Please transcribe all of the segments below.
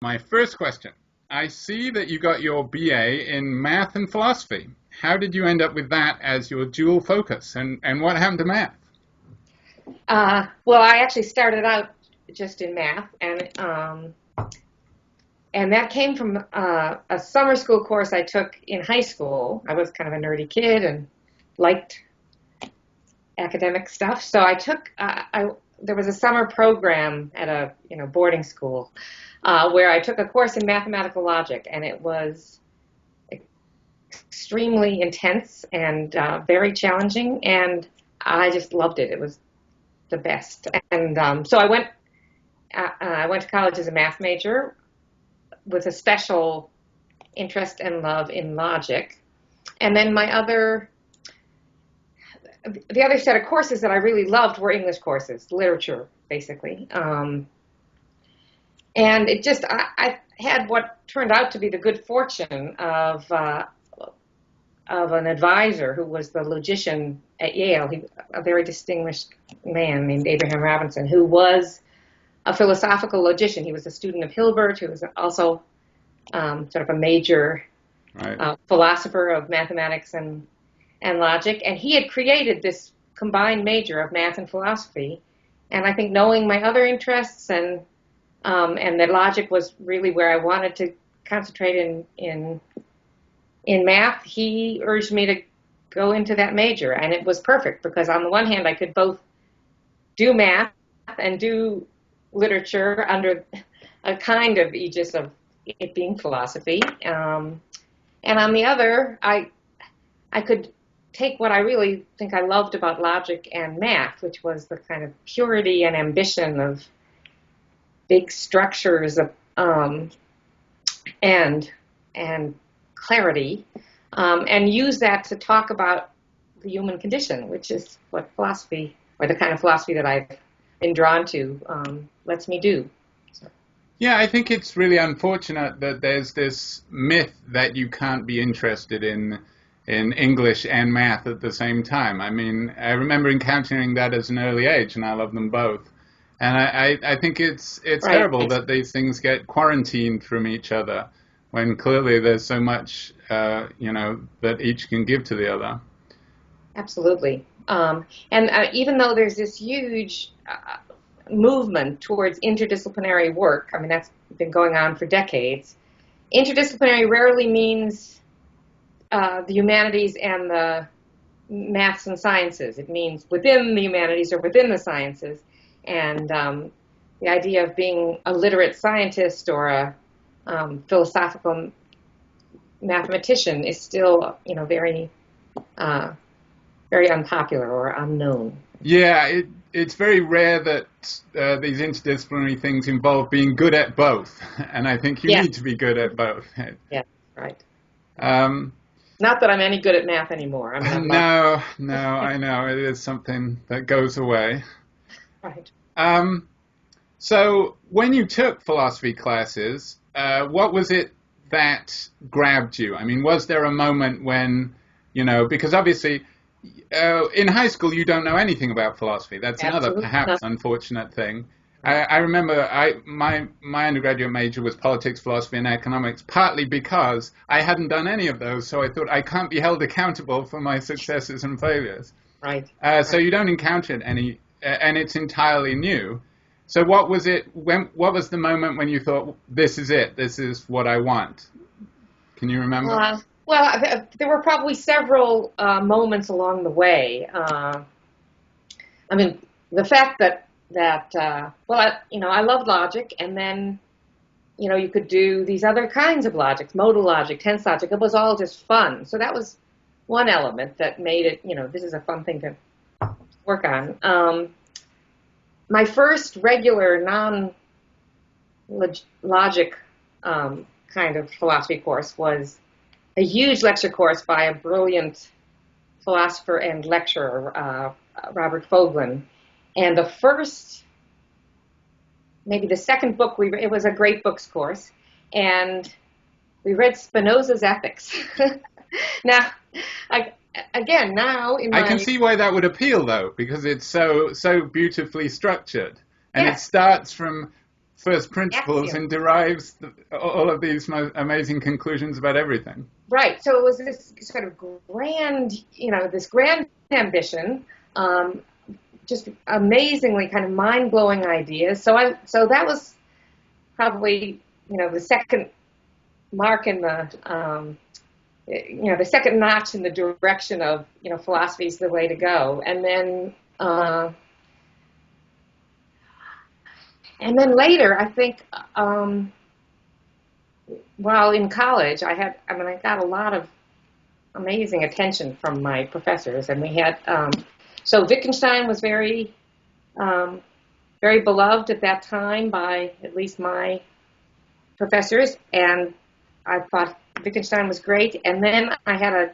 My first question. I see that you got your BA in math and philosophy. How did you end up with that as your dual focus, and what happened to math? Well, I actually started out just in math, and that came from a summer school course I took in high school. I was kind of a nerdy kid and liked academic stuff, so I took. There was a summer program at a boarding school where I took a course in mathematical logic, and it was extremely intense and very challenging, and I just loved it. It was the best. And so I went to college as a math major with a special interest and love in logic. And then the other set of courses that I really loved were English courses, literature, basically. And it just, I had what turned out to be the good fortune of an advisor who was the logician at Yale, a very distinguished man named Abraham Robinson, who was a philosophical logician. He was a student of Hilbert, who was also sort of a major philosopher of mathematics and logic. And he had created this combined major of math and philosophy. And I think knowing my other interests and that logic was really where I wanted to concentrate in math, he urged me to go into that major. And it was perfect because on the one hand, I could both do math and do literature under a kind of aegis of it being philosophy. And on the other, I could take what I really think I loved about logic and math, which was the kind of purity and ambition of big structures of, and clarity, and use that to talk about the human condition, which is what philosophy, or the kind of philosophy that I've been drawn to, lets me do. So. Yeah, I think it's really unfortunate that there's this myth that you can't be interested in English and math at the same time. I mean, I remember encountering that at an early age, and I love them both. And I think it's right. Terrible that these things get quarantined from each other when clearly there's so much, that each can give to the other. Absolutely. And even though there's this huge movement towards interdisciplinary work, I mean, that's been going on for decades, interdisciplinary rarely means the humanities and the maths and sciences. It means within the humanities or within the sciences. And the idea of being a literate scientist or a philosophical mathematician is still, very, very unpopular or unknown. Yeah, it's very rare that these interdisciplinary things involve being good at both, and I think you need to be good at both. Yeah, right. Not that I'm any good at math anymore. No, I know it is something that goes away. Right. So when you took philosophy classes, what was it that grabbed you? I mean, was there a moment when, because obviously in high school you don't know anything about philosophy. That's another perhaps unfortunate thing. I remember my undergraduate major was politics, philosophy, and economics, partly because I hadn't done any of those, so I thought I can't be held accountable for my successes and failures. Right. So you don't encounter any, and it's entirely new. So what was it? What was the moment when you thought, "This is it. This is what I want"? Can you remember? Well, there were probably several moments along the way. I mean, the fact that I loved logic, and then, you could do these other kinds of logic, modal logic, tense logic. It was all just fun. So that was one element that made it, this is a fun thing to work on. My first regular non-logic kind of philosophy course was a huge lecture course by a brilliant philosopher and lecturer, Robert Fogelin. And maybe the second book it was a great books course, and we read Spinoza's Ethics. Now, now in I can see why that would appeal, though, because it's so beautifully structured, and Yes. It starts from first principles axiom. and derives all of these amazing conclusions about everything. Right. So it was this sort of grand, this grand ambition, just amazingly kind of mind-blowing ideas. So that was probably, the second mark in the, the second notch in the direction of, philosophy is the way to go. And then later, I think, while in college, I got a lot of amazing attention from my professors, and we had, so Wittgenstein was very, very beloved at that time by at least my professors, and I thought Wittgenstein was great. And then I had a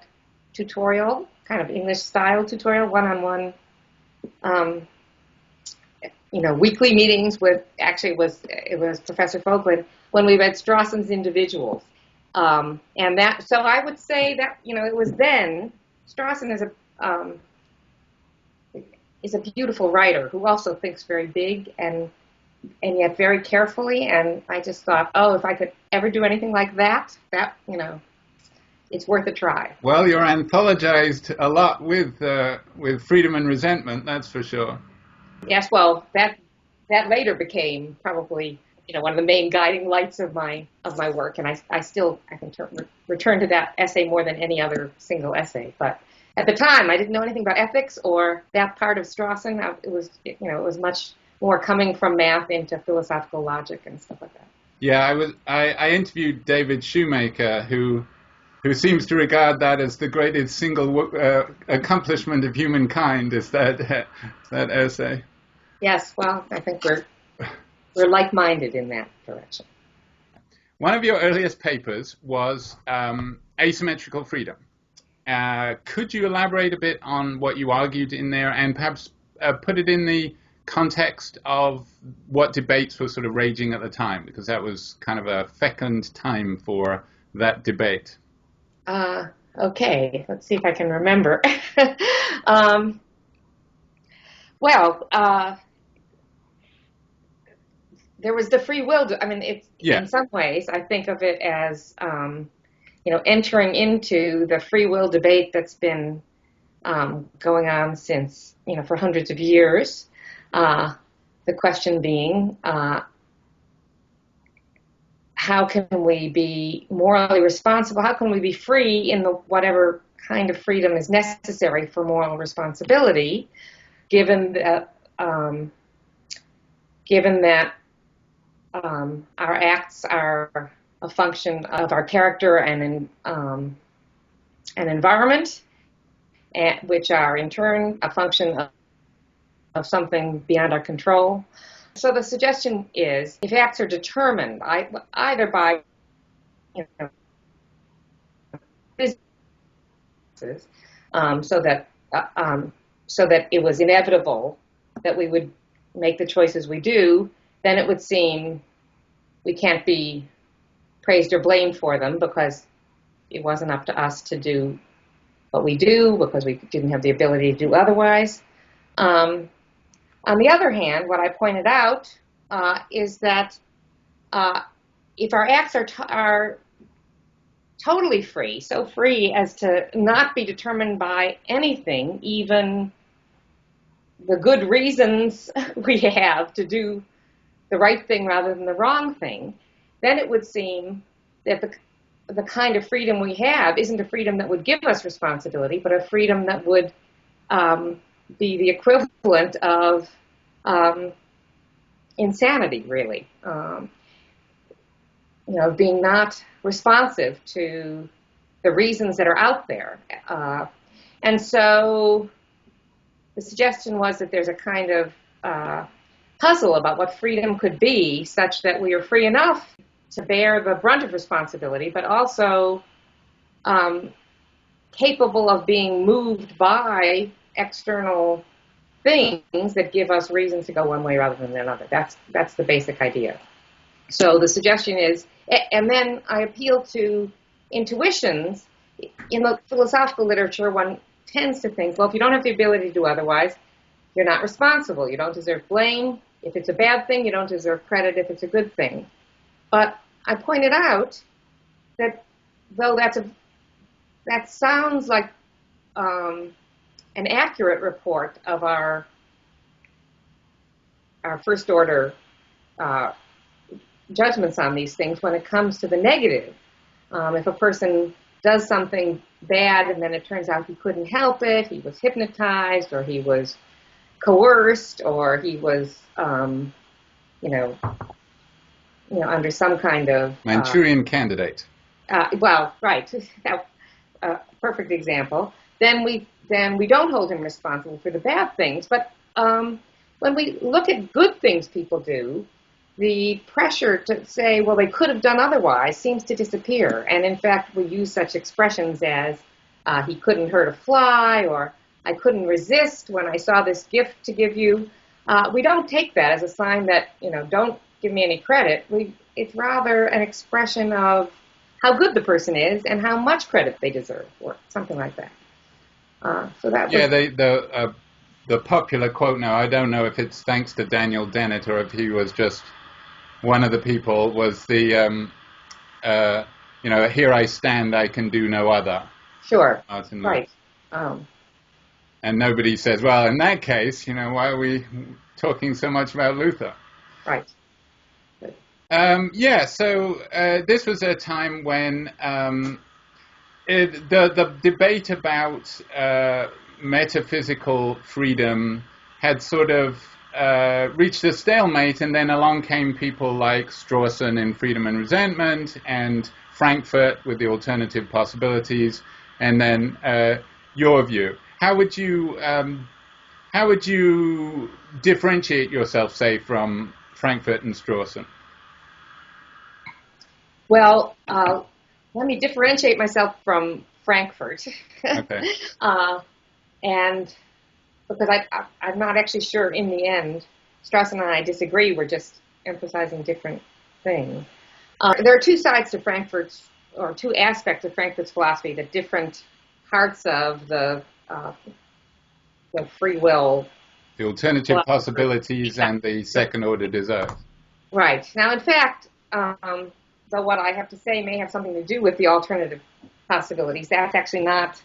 tutorial, kind of English-style tutorial, one-on-one, weekly meetings with, actually it was Professor Folkland, when we read Strawson's Individuals. So I would say that, it was then, Strawson is a beautiful writer who also thinks very big and yet very carefully, and I just thought, if I could ever do anything like that, it's worth a try. Well, you're anthologized a lot with Freedom and Resentment, that's for sure. Yes, well, that later became probably one of the main guiding lights of my work, and I can return to that essay more than any other single essay. But at the time, I didn't know anything about ethics or that part of Strawson. It was much more coming from math into philosophical logic and stuff like that. Yeah, I interviewed David Shoemaker, who seems to regard that as the greatest single accomplishment of humankind, is that essay. Yes, well, I think we're like-minded in that direction. One of your earliest papers was Asymmetrical Freedom. Could you elaborate a bit on what you argued in there, and perhaps put it in the context of what debates were sort of raging at the time, because that was kind of a fecund time for that debate? Okay, let's see if I can remember. There was the free will. In some ways, I think of it as, entering into the free will debate that's been going on since, for hundreds of years. The question being, how can we be morally responsible? How can we be free in whatever kind of freedom is necessary for moral responsibility, given that our acts are a function of our character and environment, which are in turn a function of something beyond our control. So the suggestion is, if acts are determined either by so that it was inevitable that we would make the choices we do, then it would seem we can't be praised or blamed for them because it wasn't up to us to do what we do, because we didn't have the ability to do otherwise. On the other hand, what I pointed out is that if our acts are totally free, so free as to not be determined by anything, even the good reasons we have to do the right thing rather than the wrong thing, then it would seem that the kind of freedom we have isn't a freedom that would give us responsibility, but a freedom that would be the equivalent of insanity, really. Being not responsive to the reasons that are out there. And so the suggestion was that there's a kind of puzzle about what freedom could be, such that we are free enough to bear the brunt of responsibility, but also capable of being moved by external things that give us reasons to go one way rather than another. That's the basic idea. So the suggestion is, and then I appeal to intuitions. In the philosophical literature, one tends to think, well, if you don't have the ability to do otherwise, you're not responsible. You don't deserve blame. If it's a bad thing, you don't deserve credit if it's a good thing. But I pointed out that though that sounds like an accurate report of our first order judgments on these things, when it comes to the negative, if a person does something bad and then it turns out he couldn't help it, he was hypnotized, or he was coerced, or he was, under some kind of Manchurian candidate. Well, right, perfect example. Then we don't hold him responsible for the bad things. But when we look at good things people do, the pressure to say, well, they could have done otherwise, seems to disappear. And in fact, we use such expressions as he couldn't hurt a fly, or I couldn't resist when I saw this gift to give you. We don't take that as a sign that, don't give me any credit. It's rather an expression of how good the person is and how much credit they deserve, or something like that. So that was... Yeah, the popular quote now, I don't know if it's thanks to Daniel Dennett or if he was just one of the people, was the, here I stand, I can do no other. Sure, right. And nobody says, well, in that case, why are we talking so much about Luther? Right. So this was a time when the debate about metaphysical freedom had sort of reached a stalemate, and then along came people like Strawson in Freedom and Resentment, and Frankfurt with the alternative possibilities, and then your view. How would you differentiate yourself, say, from Frankfurt and Strawson? Well, let me differentiate myself from Frankfurt. Okay. And because I'm not actually sure in the end, Strawson and I disagree, we're just emphasizing different things. There are two sides to Frankfurt's, or two aspects of Frankfurt's philosophy, the different parts of the free will. The alternative possibilities and the second order desire. Right. Now, in fact, though what I have to say may have something to do with the alternative possibilities, that's actually not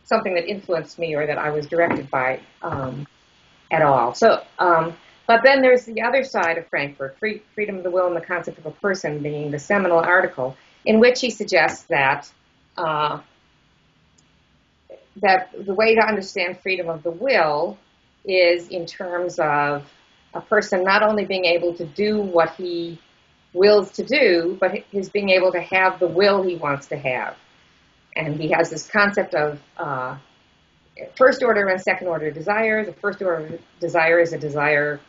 something that influenced me or that I was directed by at all. So, but then there's the other side of Frankfurt, freedom of the will and the concept of a person, being the seminal article, in which he suggests that that the way to understand freedom of the will is in terms of a person not only being able to do what he wills to do, but his being able to have the will he wants to have. And he has this concept of first order and second order desire. The first order desire is a desire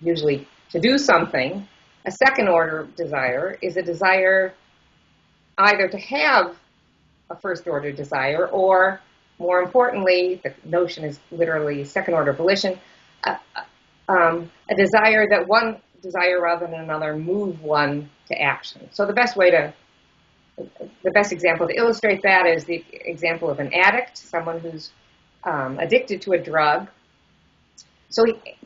usually to do something. A second order desire is a desire either to have a first order desire, or more importantly, the notion is literally second order volition, a desire that one desire rather than another move one to action. So the best example to illustrate that is the example of an addict, someone who's addicted to a drug.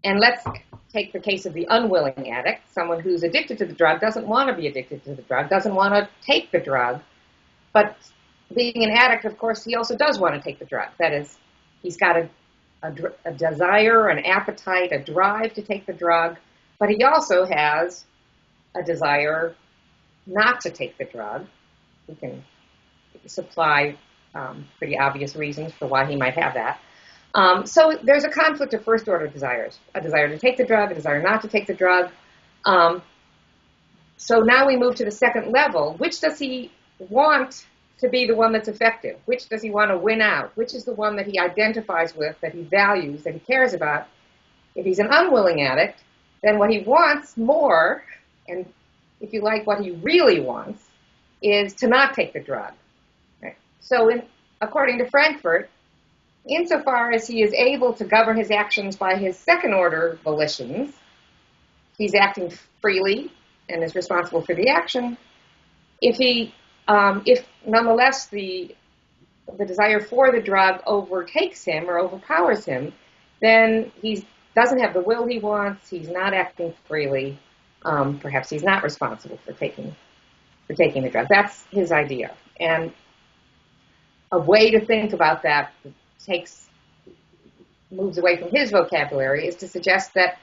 And let's take the case of the unwilling addict, someone who's addicted to the drug, doesn't want to be addicted to the drug, doesn't want to take the drug, but being an addict, of course, he also does want to take the drug. That is, he's got a desire, an appetite, a drive to take the drug, but he also has a desire not to take the drug. We can supply pretty obvious reasons for why he might have that. So there's a conflict of first order desires, a desire to take the drug, a desire not to take the drug. So now we move to the second level. Which does he want to be the one that's effective? Which does he want to win out? Which is the one that he identifies with, that he values, that he cares about? If he's an unwilling addict, then what he wants more, and if you like, what he really wants, is to not take the drug. Right? So according to Frankfurt, insofar as he is able to govern his actions by his second order volitions, he's acting freely and is responsible for the action. If nonetheless the desire for the drug overtakes him or overpowers him, then he's doesn't have the will he wants. He's not acting freely. Perhaps he's not responsible for taking the drug. That's his idea. And a way to think about that moves away from his vocabulary is to suggest that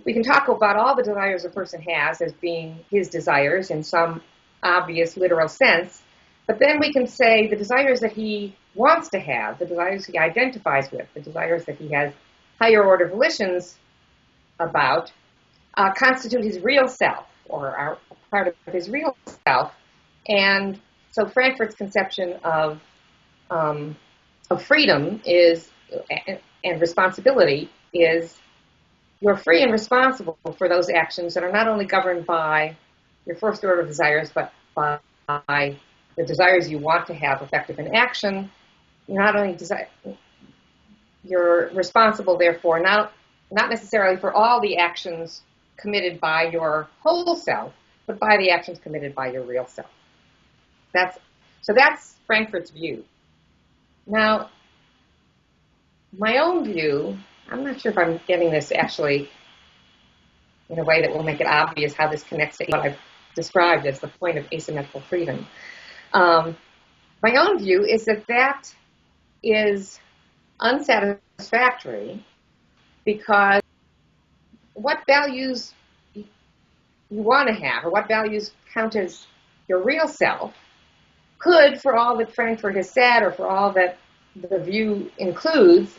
we can talk about all the desires a person has as being his desires in some obvious literal sense, but then we can say the desires that he wants to have, the desires he identifies with, the desires that he has higher order volitions about, constitute his real self, or are part of his real self. And so Frankfurt's conception of freedom and responsibility is you're free and responsible for those actions that are not only governed by your first order desires, but by the desires you want to have effective in action. You're responsible, therefore, not necessarily for all the actions committed by your whole self, but by the actions committed by your real self. That's Frankfurt's view. Now, my own view, I'm not sure if I'm getting this actually in a way that will make it obvious how this connects to what I've described as the point of asymmetrical freedom. My own view is that is unsatisfactory because what values you want to have, or what values count as your real self, could, for all that Frankfurt has said, or for all that the view includes,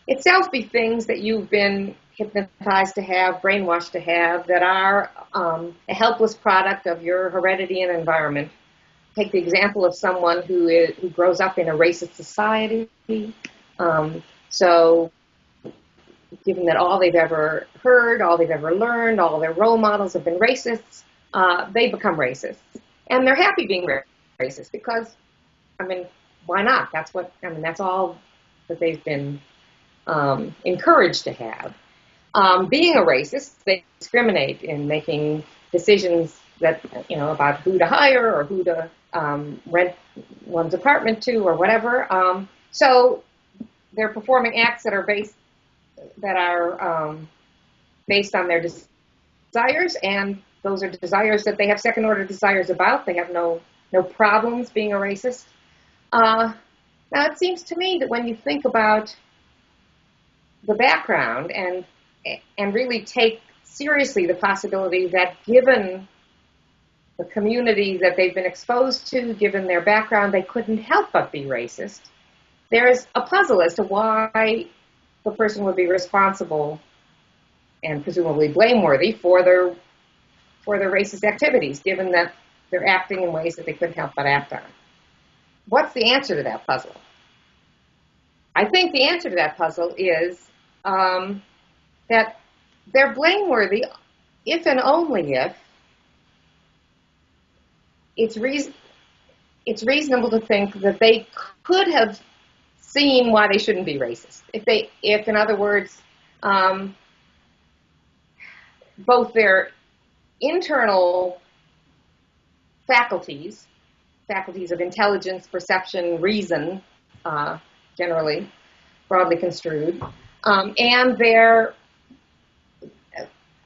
itself be things that you've been hypnotized to have, brainwashed to have, that are a helpless product of your heredity and environment. Take the example of someone who grows up in a racist society. So given that all they've ever heard, all they've ever learned, all their role models have been racists, they become racist. And they're happy being racist because, why not? That's all that they've been encouraged to have. Being a racist, they discriminate in making decisions that, about who to hire or who to rent one's apartment to or whatever. So they're performing acts that are based on their desires, and those are desires that they have second-order desires about. They have no problems being a racist. Now, it seems to me that when you think about the background and really take seriously the possibility that given the community that they've been exposed to, given their background, they couldn't help but be racist, there's a puzzle as to why the person would be responsible and presumably blameworthy for their racist activities, given that they're acting in ways that they couldn't help but act on. What's the answer to that puzzle? I think the answer to that puzzle is that they're blameworthy if and only if it's reasonable to think that they could have seen why they shouldn't be racist. If in other words, both their internal faculties of intelligence, perception, reason, generally, broadly construed, and their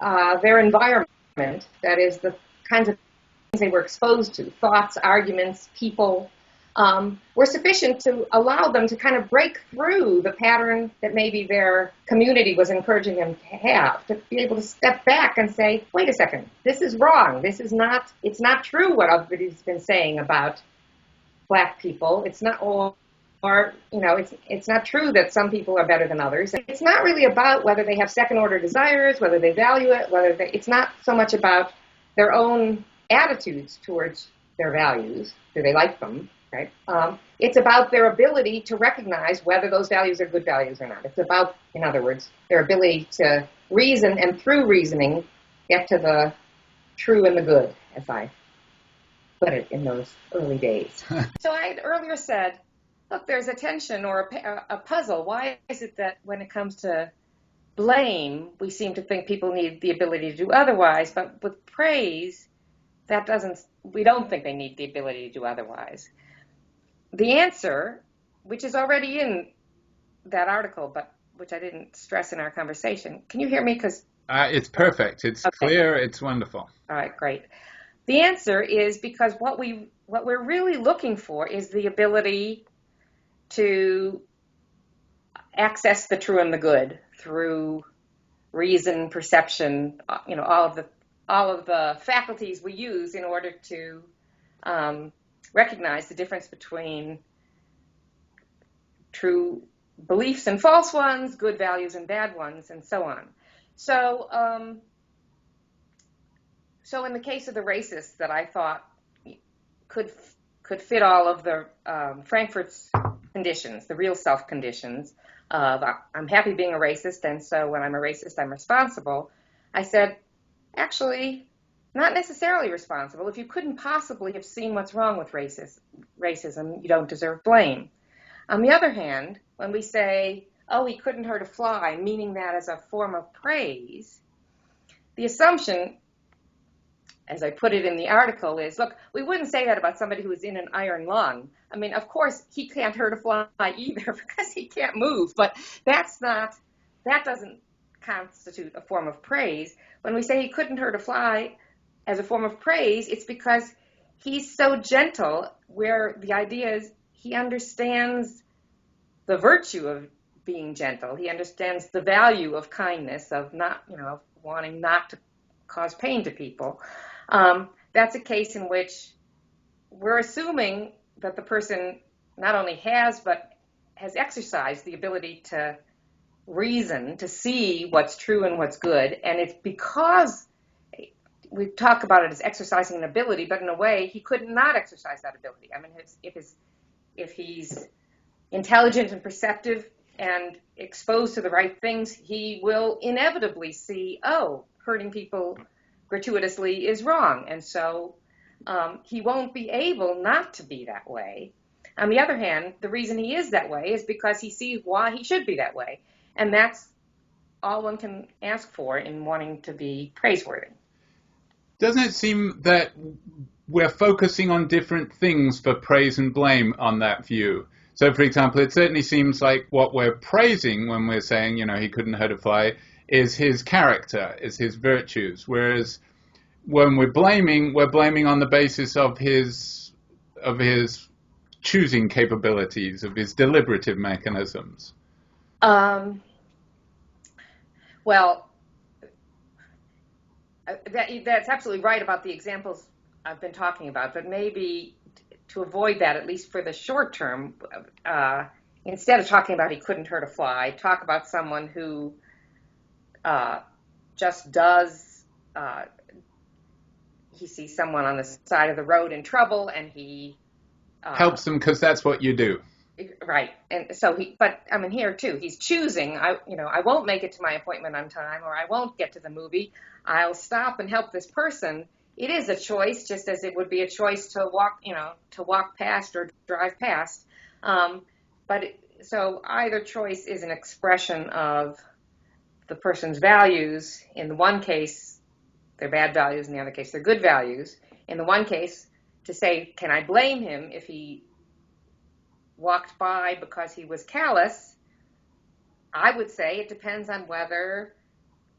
environment, that is the kinds of things they were exposed to, thoughts, arguments, people, were sufficient to allow them to kind of break through the pattern that maybe their community was encouraging them to have, to be able to step back and say, wait a second, this is wrong. It's not true what everybody's been saying about black people. It's not, it's not true that some people are better than others. It's not really about whether they have second-order desires, whether they value it, it's not so much about their own attitudes towards their values. Do they like them? Right? It's about their ability to recognize whether those values are good values or not. It's about, in other words, their ability to reason and through reasoning get to the true and the good, as I put it in those early days. So I had earlier said, look, there's a tension or a puzzle. Why is it that when it comes to blame, we seem to think people need the ability to do otherwise, but with praise, we don't think they need the ability to do otherwise? The answer, which is already in that article, but which I didn't stress in our conversation. Can you hear me? It's perfect. It's okay. Clear. It's wonderful. All right, great. The answer is because what we're really looking for is the ability to access the true and the good through reason, perception, all of the faculties we use in order to recognize the difference between true beliefs and false ones, good values and bad ones, and so on. So in the case of the racists that I thought could fit all of the Frankfurt's conditions, the real self conditions of I'm happy being a racist, and so when I'm a racist, I'm responsible, I said, actually, not necessarily responsible. If you couldn't possibly have seen what's wrong with racism, you don't deserve blame. On the other hand, when we say, oh, he couldn't hurt a fly, meaning that as a form of praise, the assumption, as I put it in the article, is, look, we wouldn't say that about somebody who is in an iron lung. I mean, of course, he can't hurt a fly either because he can't move, but that doesn't constitute a form of praise. When we say he couldn't hurt a fly as a form of praise, it's because he's so gentle, where the idea is he understands the virtue of being gentle. He understands the value of kindness, of not, wanting not to cause pain to people. That's a case in which we're assuming that the person not only has, but has exercised the ability to reason, to see what's true and what's good. And it's because we talk about it as exercising an ability, but in a way, he could not exercise that ability. I mean, if he's intelligent and perceptive and exposed to the right things, he will inevitably see, oh, hurting people gratuitously is wrong. And so he won't be able not to be that way. On the other hand, the reason he is that way is because he sees why he should be that way. And that's all one can ask for in wanting to be praiseworthy. Doesn't it seem that we're focusing on different things for praise and blame on that view? So, for example, it certainly seems like what we're praising when we're saying, he couldn't hurt a fly, is his character, is his virtues. Whereas when we're blaming on the basis of his choosing capabilities, of his deliberative mechanisms. Well, that's absolutely right about the examples I've been talking about, but maybe to avoid that, at least for the short term, instead of talking about he couldn't hurt a fly, talk about someone who just does, he sees someone on the side of the road in trouble and he helps them because that's what you do. Right. And so but I mean, here too, he's choosing, I won't make it to my appointment on time, or I won't get to the movie. I'll stop and help this person. It is a choice, just as it would be a choice to walk past or drive past. So either choice is an expression of the person's values. In the one case, they're bad values. In the other case, they're good values. In the one case, to say, can I blame him if he walked by because he was callous? I would say it depends on whether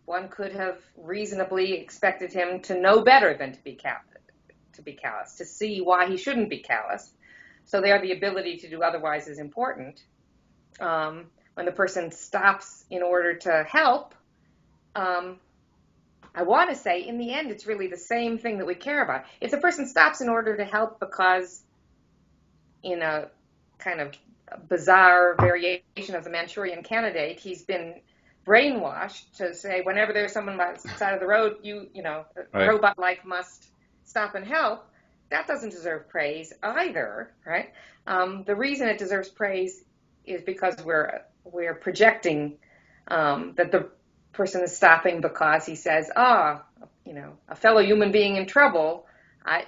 one could have reasonably expected him to know better than to be callous, to see why he shouldn't be callous. So there, the ability to do otherwise is important. When the person stops in order to help, I want to say, in the end, it's really the same thing that we care about. If the person stops in order to help because, in a kind of bizarre variation of the Manchurian Candidate, he's been brainwashed to say whenever there's someone by the side of the road, right, robot-like must stop and help, that doesn't deserve praise either, right? The reason it deserves praise is because we're projecting that the person is stopping because he says, a fellow human being in trouble, I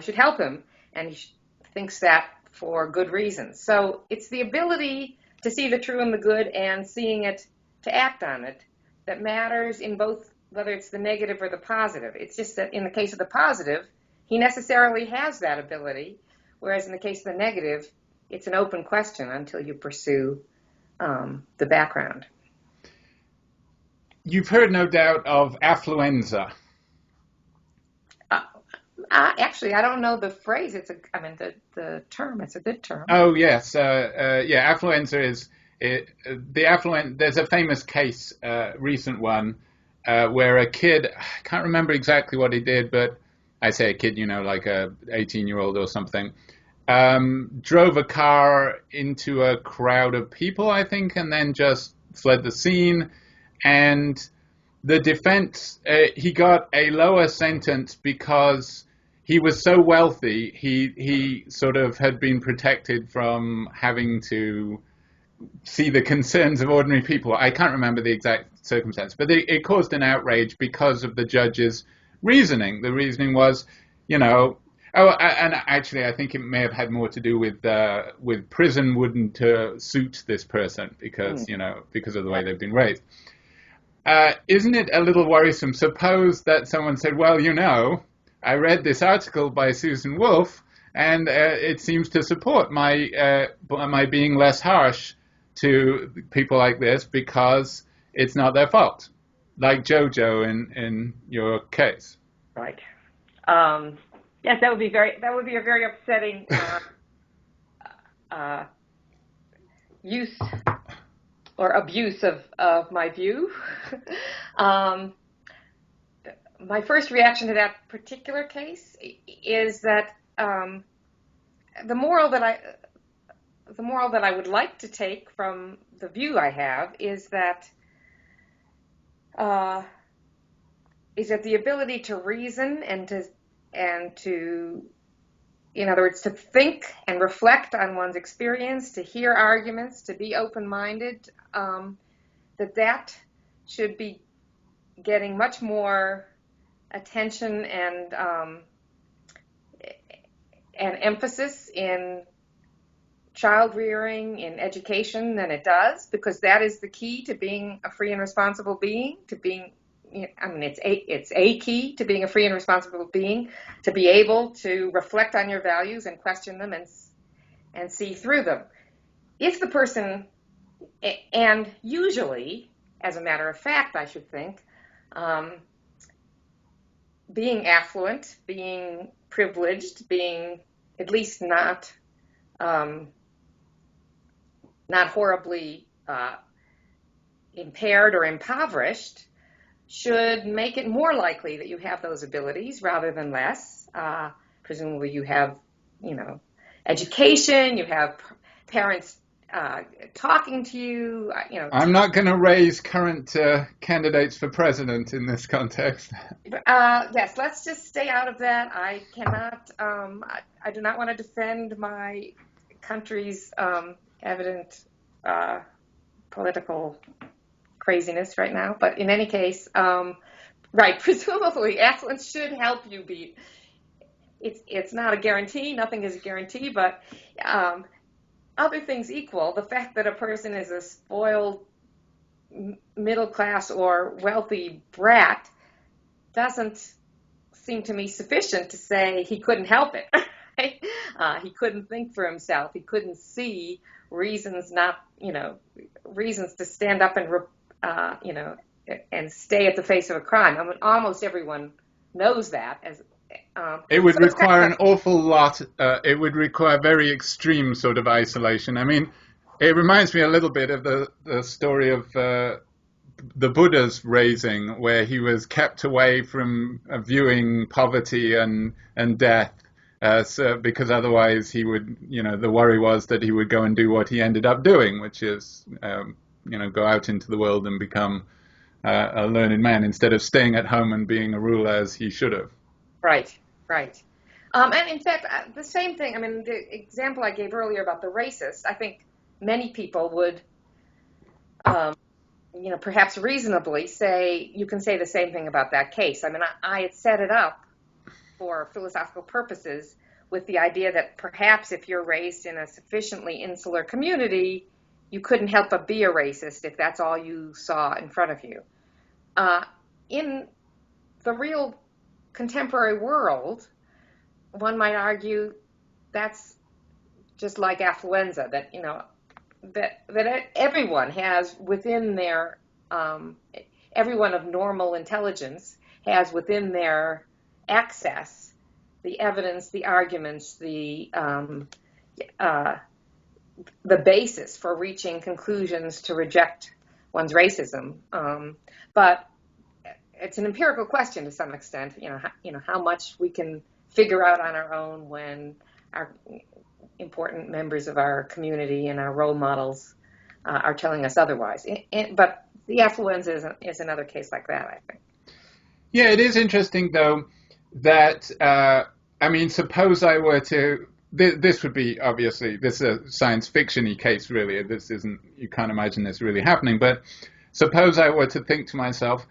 should help him, and he thinks that for good reasons. So it's the ability to see the true and the good and seeing it, to act on it, that matters in both, whether it's the negative or the positive. It's just that in the case of the positive, he necessarily has that ability, whereas in the case of the negative, it's an open question until you pursue the background. You've heard, no doubt, of Affluenza. Actually, I don't know the phrase. The term. It's a good term. Oh yes, yeah. Affluenza is There's a famous case, recent one, where a kid, I can't remember exactly what he did, but I say a kid, like a 18-year-old or something, drove a car into a crowd of people, I think, and then just fled the scene. And the defense, he got a lower sentence because he was so wealthy. He sort of had been protected from having to see the concerns of ordinary people. I can't remember the exact circumstance, but it caused an outrage because of the judge's reasoning. The reasoning was, and actually I think it may have had more to do with prison wouldn't suit this person because of the way they've been raised. Isn't it a little worrisome? Suppose that someone said, well, I read this article by Susan Wolf, and it seems to support my being less harsh to people like this because it's not their fault, like Jojo in your case. Right. Yes, that would be a very upsetting use or abuse of my view. My first reaction to that particular case is that the moral that I would like to take from the view I have is that the ability to reason and to in other words, to think and reflect on one's experience, to hear arguments, to be open-minded, that should be getting much more attention and emphasis in child rearing, in education than it does, because that is the key to being a free and responsible being, it's a key to being a free and responsible being, to be able to reflect on your values and question them and see through them. If the person, and usually, as a matter of fact, I should think, being affluent, being privileged, being at least not horribly impaired or impoverished, should make it more likely that you have those abilities rather than less. Presumably you have, education, you have parents talking to you. I'm not going to raise current candidates for president in this context. Yes, let's just stay out of that. I cannot, I do not want to defend my country's evident political craziness right now. But in any case, right, presumably affluence should help you be. It's not a guarantee. Nothing is a guarantee, but other things equal, the fact that a person is a spoiled middle class or wealthy brat doesn't seem to me sufficient to say he couldn't help it. Right? He couldn't think for himself. He couldn't see reasons reasons to stand up and stay at the face of a crime. I mean, almost everyone knows that. It would require an awful lot. It would require very extreme sort of isolation. I mean, it reminds me a little bit of the story of the Buddha's raising, where he was kept away from viewing poverty and death, because otherwise he would, the worry was that he would go and do what he ended up doing, which is, go out into the world and become a learned man instead of staying at home and being a ruler as he should have. Right. And in fact, the same thing, the example I gave earlier about the racist, I think many people would, perhaps reasonably say, you can say the same thing about that case. I had set it up for philosophical purposes with the idea that perhaps if you're raised in a sufficiently insular community, you couldn't help but be a racist if that's all you saw in front of you. In the real contemporary world, one might argue that's just like affluenza, that, that everyone has within their everyone of normal intelligence has within their access the evidence, the arguments, the basis for reaching conclusions to reject one's racism. But it's an empirical question to some extent. How much we can figure out on our own when our important members of our community and our role models are telling us otherwise. But the affluenza is another case like that, I think. Yeah, it is interesting, though, that, suppose I were to, this would be, obviously, this is a science fiction-y case, really. This isn't, you can't imagine this really happening, but suppose I were to think to myself,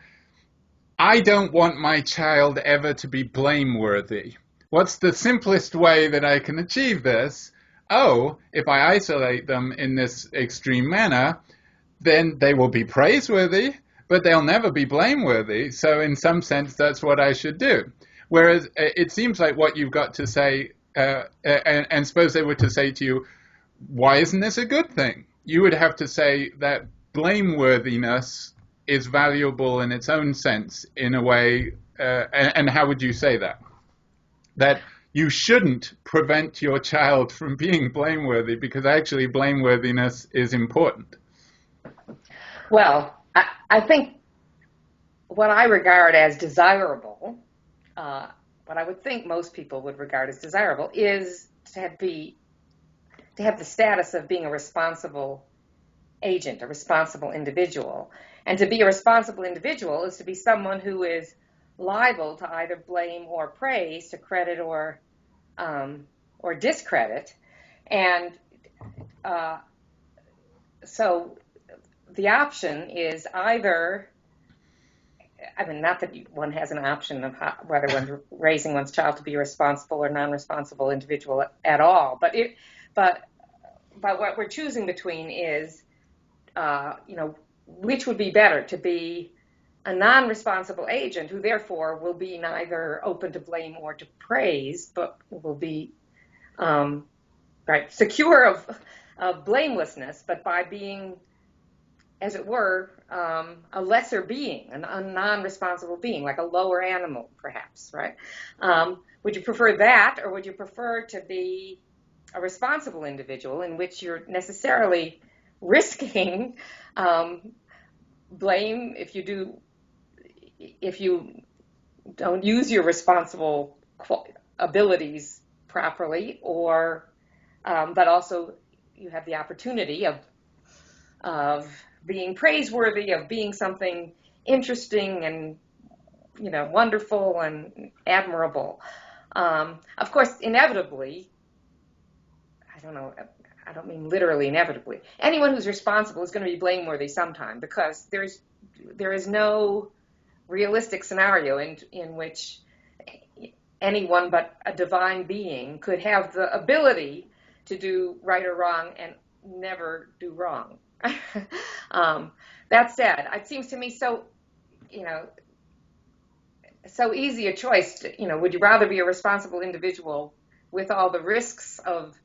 I don't want my child ever to be blameworthy. What's the simplest way that I can achieve this? Oh, if I isolate them in this extreme manner, then they will be praiseworthy, but they'll never be blameworthy. So in some sense, that's what I should do. Whereas it seems like what you've got to say, and suppose they were to say to you, why isn't this a good thing? You would have to say that blameworthiness is valuable in its own sense, in a way, and how would you say that? That you shouldn't prevent your child from being blameworthy, because actually blameworthiness is important. Well, I think what I regard as desirable, what I would think most people would regard as desirable, is to have the status of being a responsible agent, a responsible individual. And to be a responsible individual is to be someone who is liable to either blame or praise, to credit or discredit. And so the option is either, not that one has an option of whether one's raising one's child to be a responsible or non-responsible individual at all, but what we're choosing between is, which would be better, to be a non-responsible agent who therefore will be neither open to blame or to praise, but will be secure of blamelessness, but by being, as it were, a lesser being, a non-responsible being, like a lower animal, perhaps, right? Would you prefer that, or would you prefer to be a responsible individual in which you're necessarily risking blame if you don't use your responsible abilities properly, or but also you have the opportunity of being praiseworthy, of being something interesting and wonderful and admirable. Of course, inevitably, I don't mean literally inevitably, anyone who's responsible is going to be blameworthy sometime, because there is no realistic scenario in which anyone but a divine being could have the ability to do right or wrong and never do wrong. That said, it seems to me so easy a choice. Would you rather be a responsible individual with all the risks of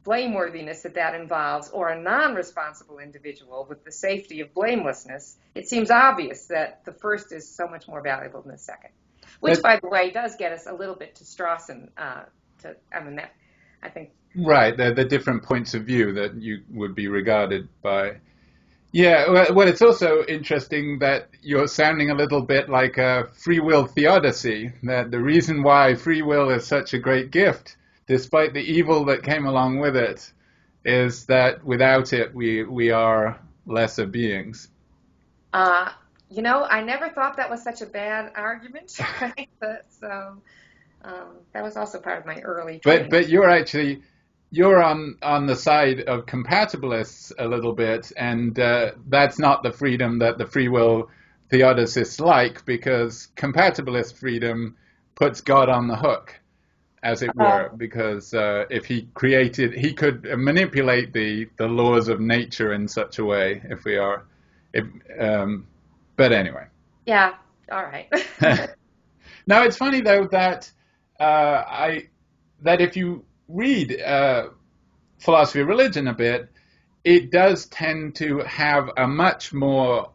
blameworthiness that involves, or a non-responsible individual with the safety of blamelessness? It seems obvious that the first is so much more valuable than the second, which, by the way, does get us a little bit to Strawson. I think. Right, the different points of view that you would be regarded by. Yeah, well, it's also interesting that you're sounding a little bit like a free will theodicy, that the reason why free will is such a great gift, despite the evil that came along with it, is that without it, we are lesser beings. I never thought that was such a bad argument. Right? That was also part of my early training. But you're on the side of compatibilists a little bit, and that's not the freedom that the free will theodicists like, because compatibilist freedom puts God on the hook, as it were, because if he could manipulate the laws of nature in such a way, but anyway. Yeah, all right. Now, it's funny, though, that if you read philosophy of religion a bit, it does tend to have a much more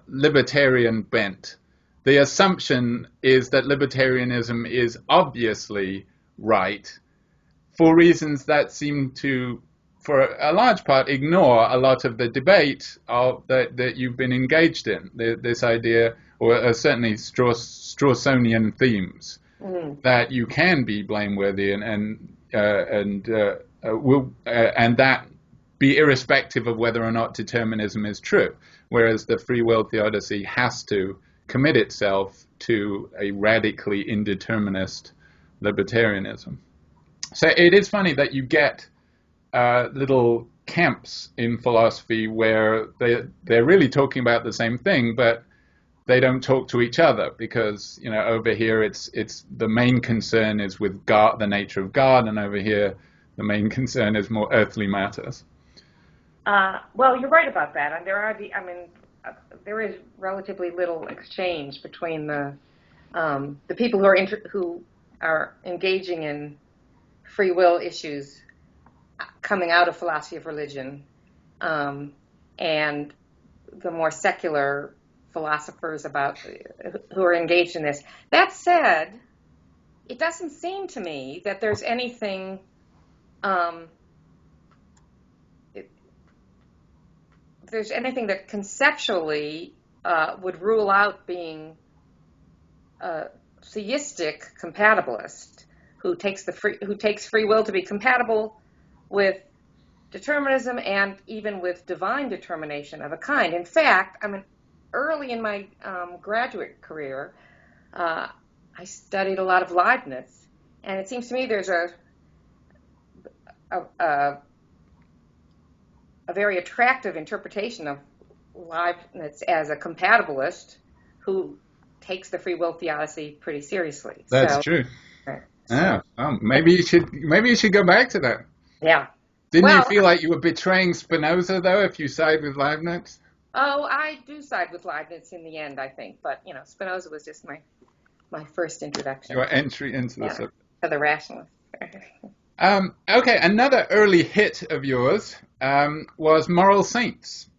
libertarian bent. The assumption is that libertarianism is obviously right for reasons that seem to, for a large part, ignore a lot of the debate that you've been engaged in. This idea, or certainly Strawsonian themes, that you can be blameworthy and that be irrespective of whether or not determinism is true, whereas the free will theodicy has to commit itself to a radically indeterminist libertarianism. So it is funny that you get little camps in philosophy where they're really talking about the same thing, but they don't talk to each other because, over here it's the main concern is with God, the nature of God, and over here the main concern is more earthly matters. Well, you're right about that, and there is relatively little exchange between the people who are engaging in free will issues coming out of philosophy of religion, and the more secular philosophers who are engaged in this. That said, it doesn't seem to me that there's anything that conceptually would rule out being a theistic compatibilist who takes free will to be compatible with determinism and even with divine determination of a kind. In fact, early in my graduate career, I studied a lot of Leibniz, and it seems to me there's a very attractive interpretation of Leibniz as a compatibilist who takes the free will theodicy pretty seriously. That's true. Right. Yeah. Maybe you should go back to that. Yeah. Didn't you feel like you were betraying Spinoza, though, if you side with Leibniz? Oh, I do side with Leibniz in the end, I think. But, Spinoza was just my first introduction. Your entry into the subject. To the rationalist. Okay, another early hit of yours was Moral Saints,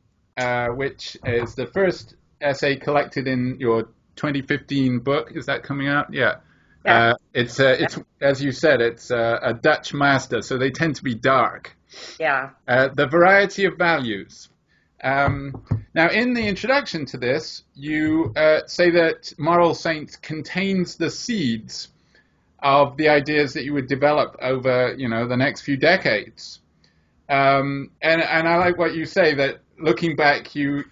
which is the first essay collected in your 2015 book. Is that coming out? Yeah. It's as you said, it's a Dutch master, so they tend to be dark. Yeah. The Variety of Values. Now, in the introduction to this, you say that Moral Saints contains the seeds of the ideas that you would develop over, the next few decades. And I like what you say, that looking back, you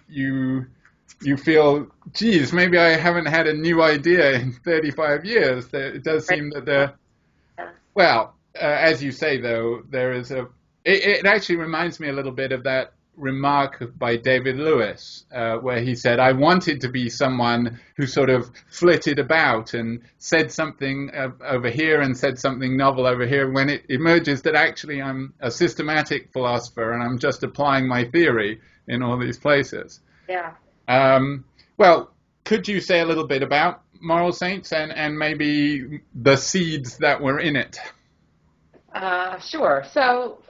feel, geez, maybe I haven't had a new idea in 35 years. It does seem that as you say, though, there is it actually reminds me a little bit of that remark by David Lewis, where he said, I wanted to be someone who sort of flitted about and said something over here and said something novel over here, when it emerges that actually I'm a systematic philosopher and I'm just applying my theory in all these places. Yeah. Well, could you say a little bit about Moral Saints and maybe the seeds that were in it? Sure. So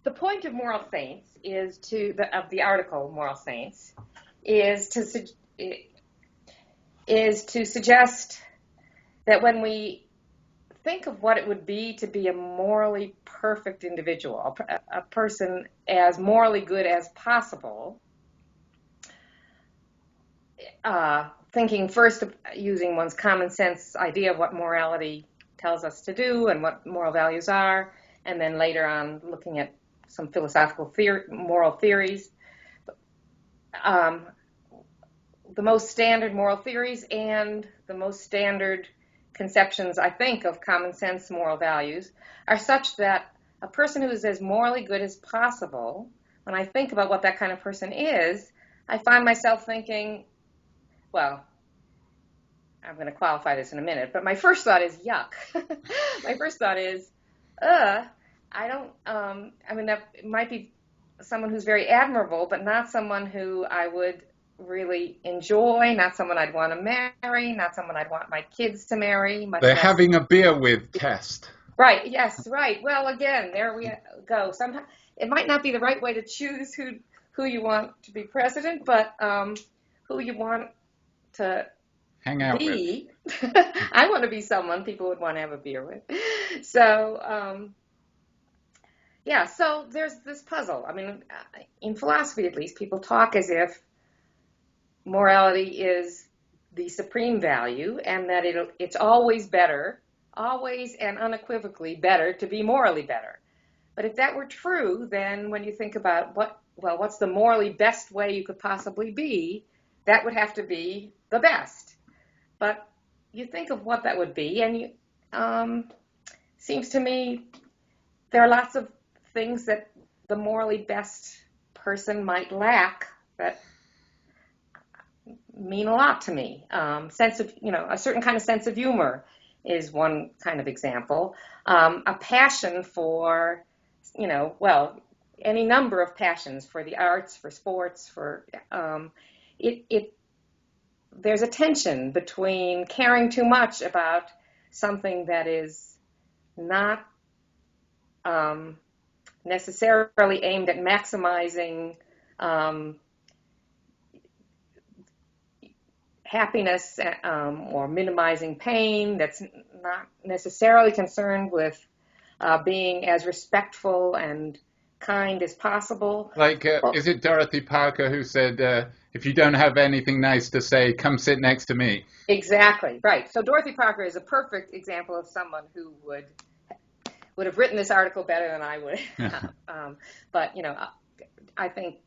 the point of Moral Saints of the article Moral Saints is to suggest that when we think of what it would be to be a morally perfect individual, a person as morally good as possible, thinking first of using one's common sense idea of what morality tells us to do and what moral values are, and then later on looking at some philosophical moral theories. The most standard moral theories and the most standard conceptions, I think, of common sense moral values are such that a person who is as morally good as possible, when I think about what that kind of person is, I find myself thinking, well, I'm going to qualify this in a minute, but my first thought is yuck. My first thought is, that might be someone who's very admirable, but not someone who I would really enjoy, not someone I'd want to marry, not someone I'd want my kids to marry. They're having a beer with test. Right, yes, right. Well, again, there we go. Sometimes, it might not be the right way to choose who you want to be president, but who you want to hang out be. I want to be someone people would want to have a beer with. So, yeah, so there's this puzzle. I mean, in philosophy at least, people talk as if morality is the supreme value and that it's always better, always and unequivocally better to be morally better. But if that were true, then when you think about what's the morally best way you could possibly be, that would have to be the best. But you think of what that would be, and seems to me there are lots of things that the morally best person might lack that mean a lot to me. Sense of, a certain kind of sense of humor is one kind of example. A passion for, any number of passions for the arts, for sports, for there's a tension between caring too much about something that is not necessarily aimed at maximizing happiness or minimizing pain, that's not necessarily concerned with being as respectful and kind as possible. Like, is it Dorothy Parker who said, if you don't have anything nice to say, come sit next to me? Exactly, right. So Dorothy Parker is a perfect example of someone who would have written this article better than I would. But, I think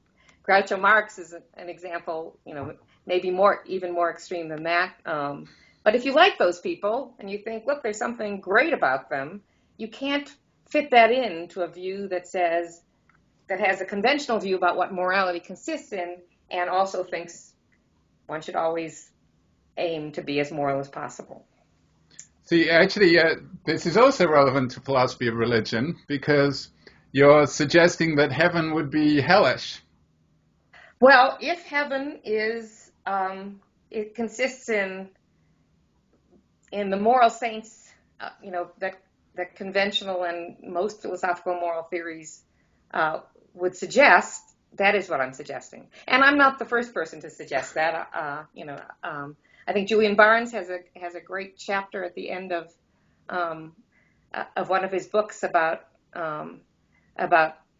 Groucho Marx is an example, maybe even more extreme than that. But if you like those people and you think, look, there's something great about them, you can't fit that into a view that has a conventional view about what morality consists in, and also thinks one should always aim to be as moral as possible. See, actually, this is also relevant to philosophy of religion, because you're suggesting that heaven would be hellish. Well, if heaven is, it consists in the moral saints, that conventional and most philosophical moral theories would suggest, that is what I'm suggesting. And I'm not the first person to suggest that. I think Julian Barnes has a great chapter at the end of one of his books about an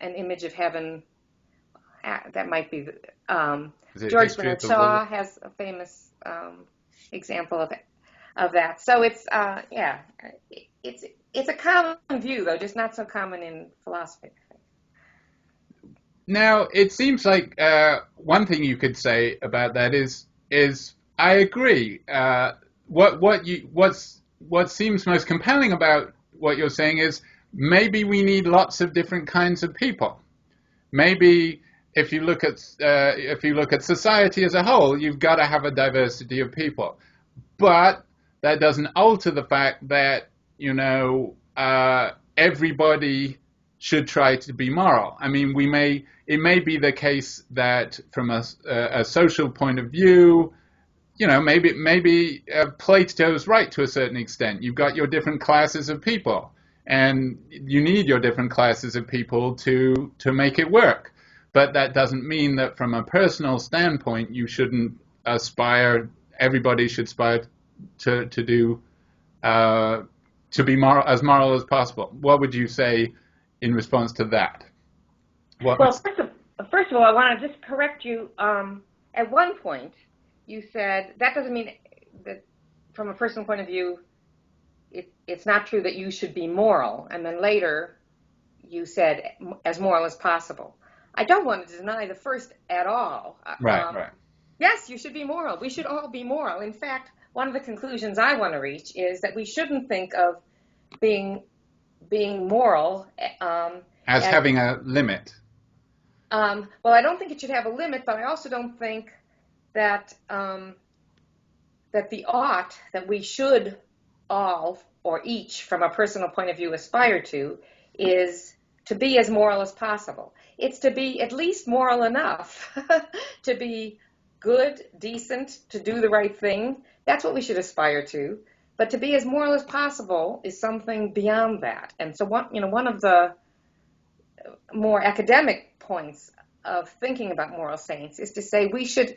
image of heaven. That might be George Bernard Shaw has a famous example of that. So it's a common view, though, just not so common in philosophy. Now, it seems like one thing you could say about that is I agree. What seems most compelling about what you're saying is maybe we need lots of different kinds of people. Maybe if you look at society as a whole, you've got to have a diversity of people, but that doesn't alter the fact that everybody should try to be moral. I mean, it may be the case that from a social point of view, maybe Plato's right to a certain extent. You've got your different classes of people, and you need your different classes of people to make it work. But that doesn't mean that from a personal standpoint, you shouldn't aspire. Everybody should aspire to be as moral as possible. What would you say in response to that? First of all, I want to just correct you. At one point, you said that doesn't mean that from a personal point of view, it's not true that you should be moral. And then later, you said as moral as possible. I don't want to deny the first at all. Right. Yes, you should be moral. We should all be moral. In fact, one of the conclusions I want to reach is that we shouldn't think of being moral as having a limit. Well, I don't think it should have a limit, but I also don't think that the ought that we should all or each, from a personal point of view, aspire to is to be as moral as possible. It's to be at least moral enough to be good, decent, to do the right thing. That's what we should aspire to. But to be as moral as possible is something beyond that. And so one of the more academic points of thinking about moral saints is to say we should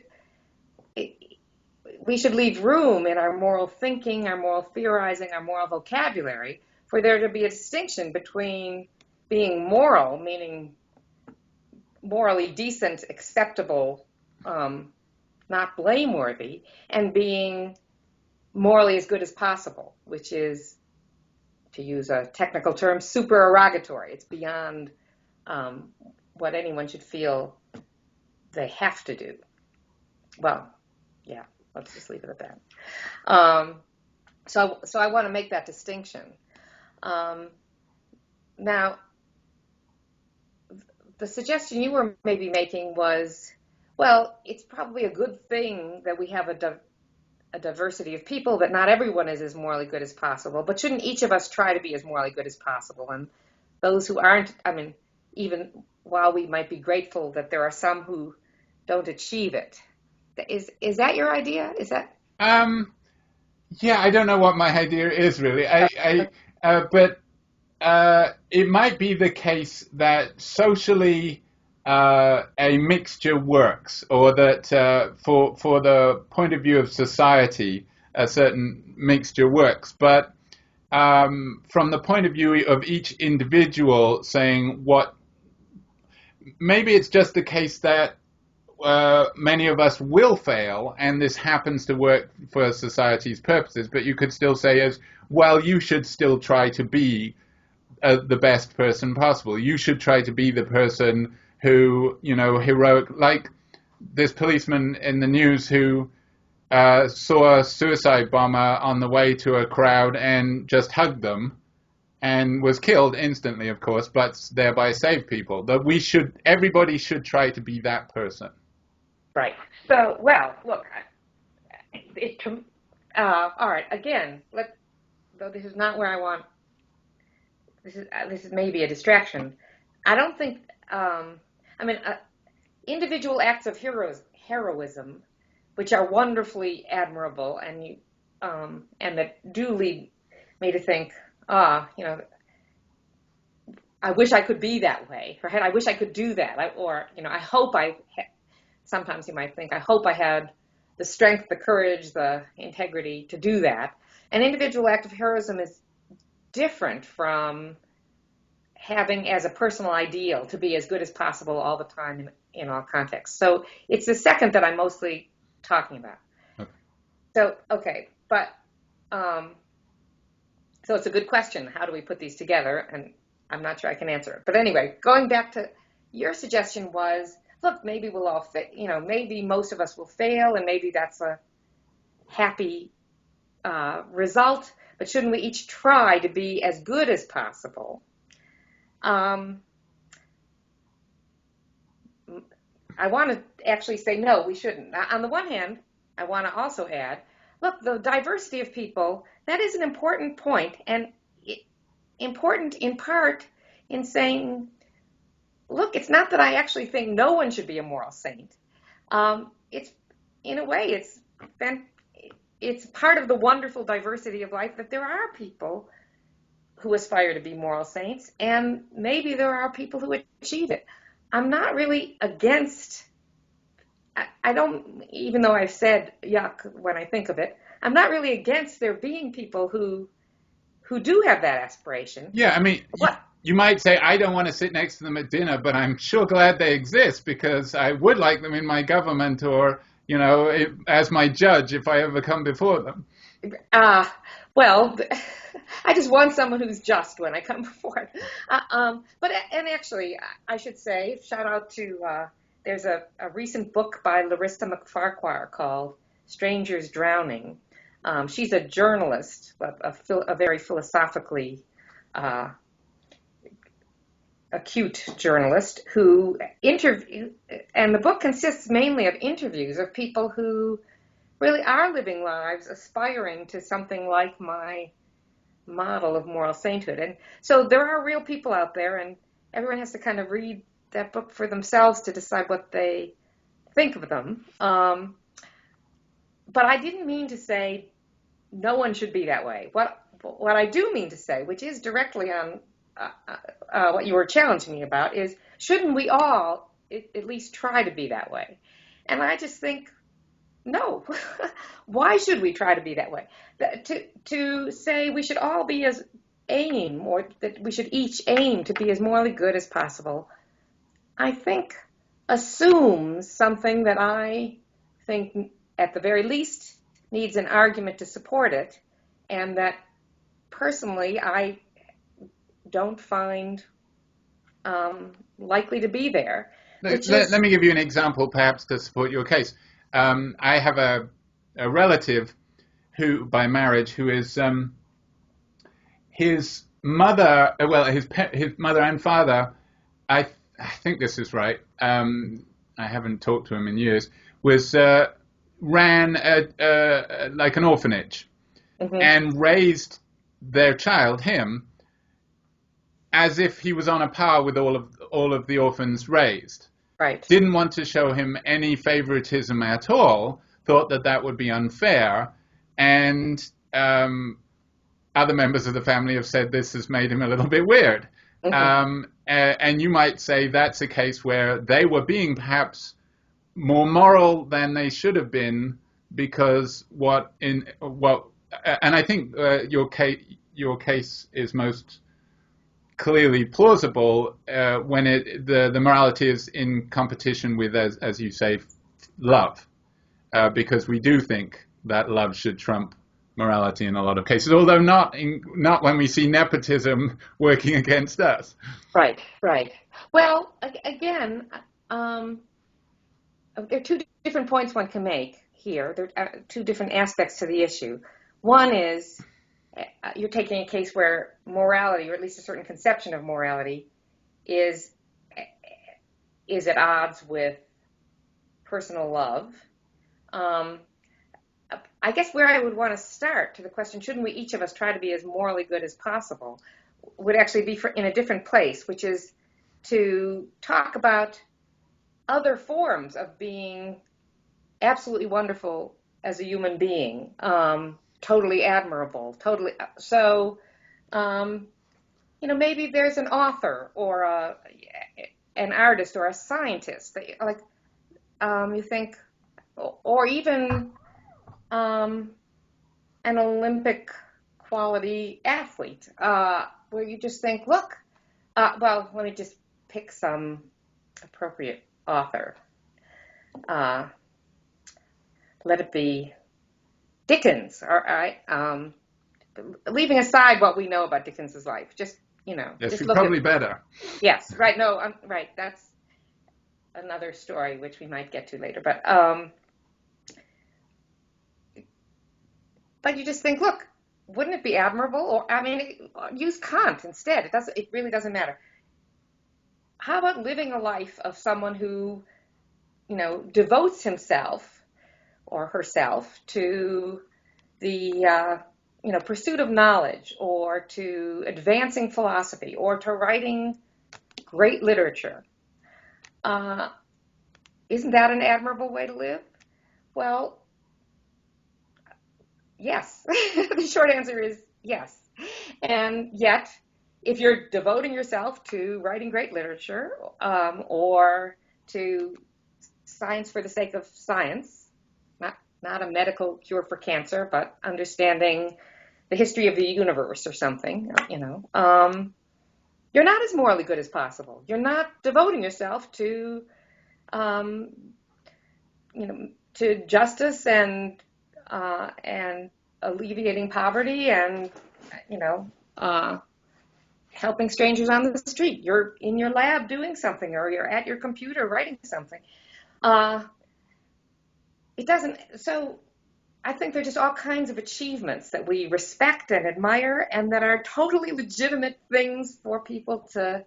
leave room in our moral thinking, our moral theorizing, our moral vocabulary for there to be a distinction between being moral, meaning morally decent, acceptable, not blameworthy, and being morally as good as possible, which is, to use a technical term, supererogatory. It's beyond what anyone should feel they have to do. Well, yeah, let's just leave it at that. So I want to make that distinction. Now, the suggestion you were maybe making was, well, it's probably a good thing that we have a diversity of people, that not everyone is as morally good as possible, but shouldn't each of us try to be as morally good as possible? And those who aren't, I mean, even while we might be grateful that there are some who don't achieve it. Is that your idea? Is that? Yeah, I don't know what my idea is really. But it might be the case that socially a mixture works, or that for the point of view of society, a certain mixture works. But from the point of view of each individual, saying what, maybe it's just the case that many of us will fail, and this happens to work for society's purposes, but you could still say as, well, you should still try to be the best person possible. You should try to be the person who, heroic, like this policeman in the news who saw a suicide bomber on the way to a crowd and just hugged them and was killed instantly, of course, but thereby saved people. That everybody should try to be that person. Right. So, well, look, all right, again, though this is not where I want, this is maybe a distraction. I don't think, individual acts of heroism, which are wonderfully admirable and that do lead me to think, I wish I could be that way, right? I wish I could do that. I hope sometimes you might think, I hope I had the strength, the courage, the integrity to do that. An individual act of heroism is different from having as a personal ideal to be as good as possible all the time in all contexts. So it's the second that I'm mostly talking about. Okay. So, okay, but, so it's a good question. How do we put these together? And I'm not sure I can answer it. But anyway, going back to your suggestion was, look, maybe we'll all maybe most of us will fail, and maybe that's a happy result, but shouldn't we each try to be as good as possible? I want to actually say, no, we shouldn't. On the one hand, I want to also add, look, the diversity of people, that is an important point, and important in part in saying, look, it's not that I actually think no one should be a moral saint. It's, in a way, it's part of the wonderful diversity of life that there are people who aspire to be moral saints, and maybe there are people who achieve it. I'm not really against, I don't, even though I've said yuck when I think of it, I'm not really against there being people who do have that aspiration. Yeah, I mean, you might say, I don't want to sit next to them at dinner, but I'm sure glad they exist because I would like them in my government or, as my judge if I ever come before them. Well, I just want someone who's just when I come before. But actually, I should say, shout out to, there's a recent book by Larissa McFarquhar called Strangers Drowning. She's a journalist, a very philosophically acute journalist who and the book consists mainly of interviews of people who really are living lives aspiring to something like my model of moral sainthood. And so there are real people out there, and everyone has to kind of read that book for themselves to decide what they think of them. But I didn't mean to say no one should be that way. What I do mean to say, which is directly on what you were challenging me about is, shouldn't we all at least try to be that way? And I just think, no. Why should we try to be that way? To say we should all be or that we should each aim to be as morally good as possible, I think assumes something that I think at the very least needs an argument to support it, and that personally I don't find likely to be there. Let me give you an example, perhaps, to support your case. I have a relative who, by marriage, who is his mother. Well, his mother and father. I think this is right. I haven't talked to him in years. Ran like an orphanage, and raised their child, him, as if he was on a par with all of the orphans raised. Right. Didn't want to show him any favoritism at all. Thought that would be unfair, and other members of the family have said this has made him a little bit weird. And you might say that's a case where they were being perhaps more moral than they should have been, because and I think your case is most clearly plausible when the morality is in competition with, as you say, love, because we do think that love should trump morality in a lot of cases, although not when we see nepotism working against us. Right. Well, again, there are two different points one can make here. There are two different aspects to the issue. One is you're taking a case where morality, or at least a certain conception of morality, is at odds with personal love. I guess where I would want to start to the question, shouldn't we each of us try to be as morally good as possible, would actually be in a different place, which is to talk about other forms of being absolutely wonderful as a human being, totally admirable, totally. So, maybe there's an author or an artist or a scientist that you think, or even an Olympic quality athlete, where you just think, look, well, let me just pick some appropriate author. Let it be Dickens, all right? Leaving aside what we know about Dickens's life, just, Yes, just you're probably better. Yes, right, no, right, that's another story which we might get to later, but you just think, look, wouldn't it be admirable? Or, use Kant instead. It really doesn't matter. How about living a life of someone who, devotes himself or herself to the, pursuit of knowledge, or to advancing philosophy, or to writing great literature? Isn't that an admirable way to live? Well, yes. The short answer is yes. And yet, if you're devoting yourself to writing great literature, or to science for the sake of science, not a medical cure for cancer, but understanding the history of the universe or something, you're not as morally good as possible. You're not devoting yourself to, to justice and alleviating poverty and, helping strangers on the street. You're in your lab doing something, or you're at your computer writing something. It doesn't, so I think there are just all kinds of achievements that we respect and admire, and that are totally legitimate things for people to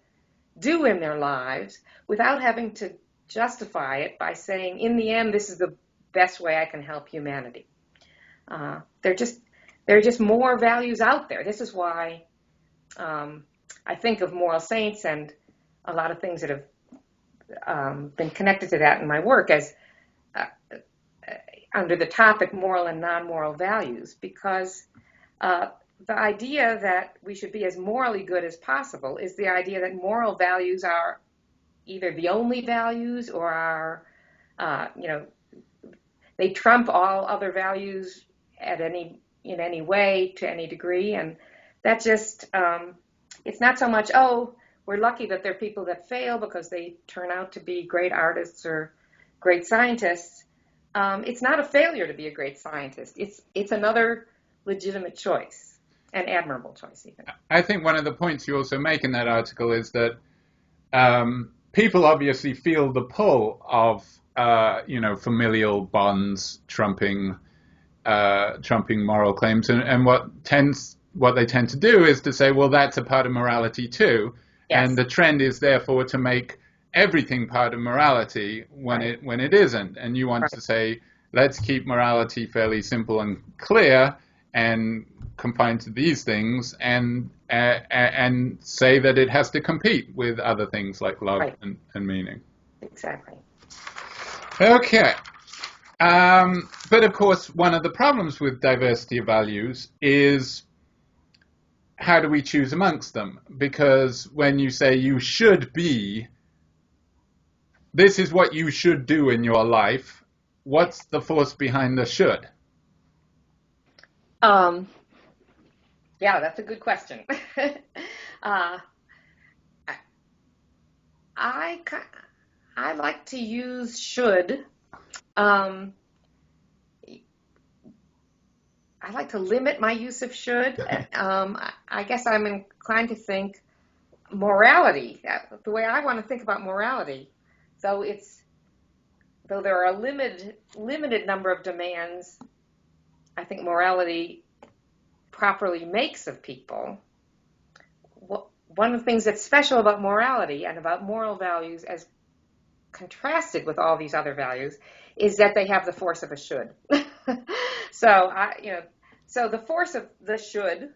do in their lives without having to justify it by saying, in the end, this is the best way I can help humanity. There are just more values out there. This is why I think of moral saints and a lot of things that have been connected to that in my work as under the topic moral and non-moral values, because the idea that we should be as morally good as possible is the idea that moral values are either the only values or are, they trump all other values in any way, to any degree. And that just, it's not so much, oh, we're lucky that there are people that fail because they turn out to be great artists or great scientists. It's not a failure to be a great scientist. It's another legitimate choice, an admirable choice even. I think one of the points you also make in that article is that people obviously feel the pull of familial bonds trumping moral claims, and what they tend to do is to say, well, that's a part of morality too, yes. And the trend is therefore to make everything part of morality when right. it isn't, and you want right. to say, let's keep morality fairly simple and clear and confined to these things, and say that it has to compete with other things like love right. and meaning. Exactly. Okay. But of course, one of the problems with diversity of values is how do we choose amongst them? Because when you say you should be, this is what you should do in your life, what's the force behind the should? Yeah, that's a good question. I like to use should. I like to limit my use of should. I guess I'm inclined to think morality, the way I want to think about morality. Though there are a limited number of demands I think morality properly makes of people. One of the things that's special about morality and about moral values as contrasted with all these other values is that they have the force of a should. So the force of the should,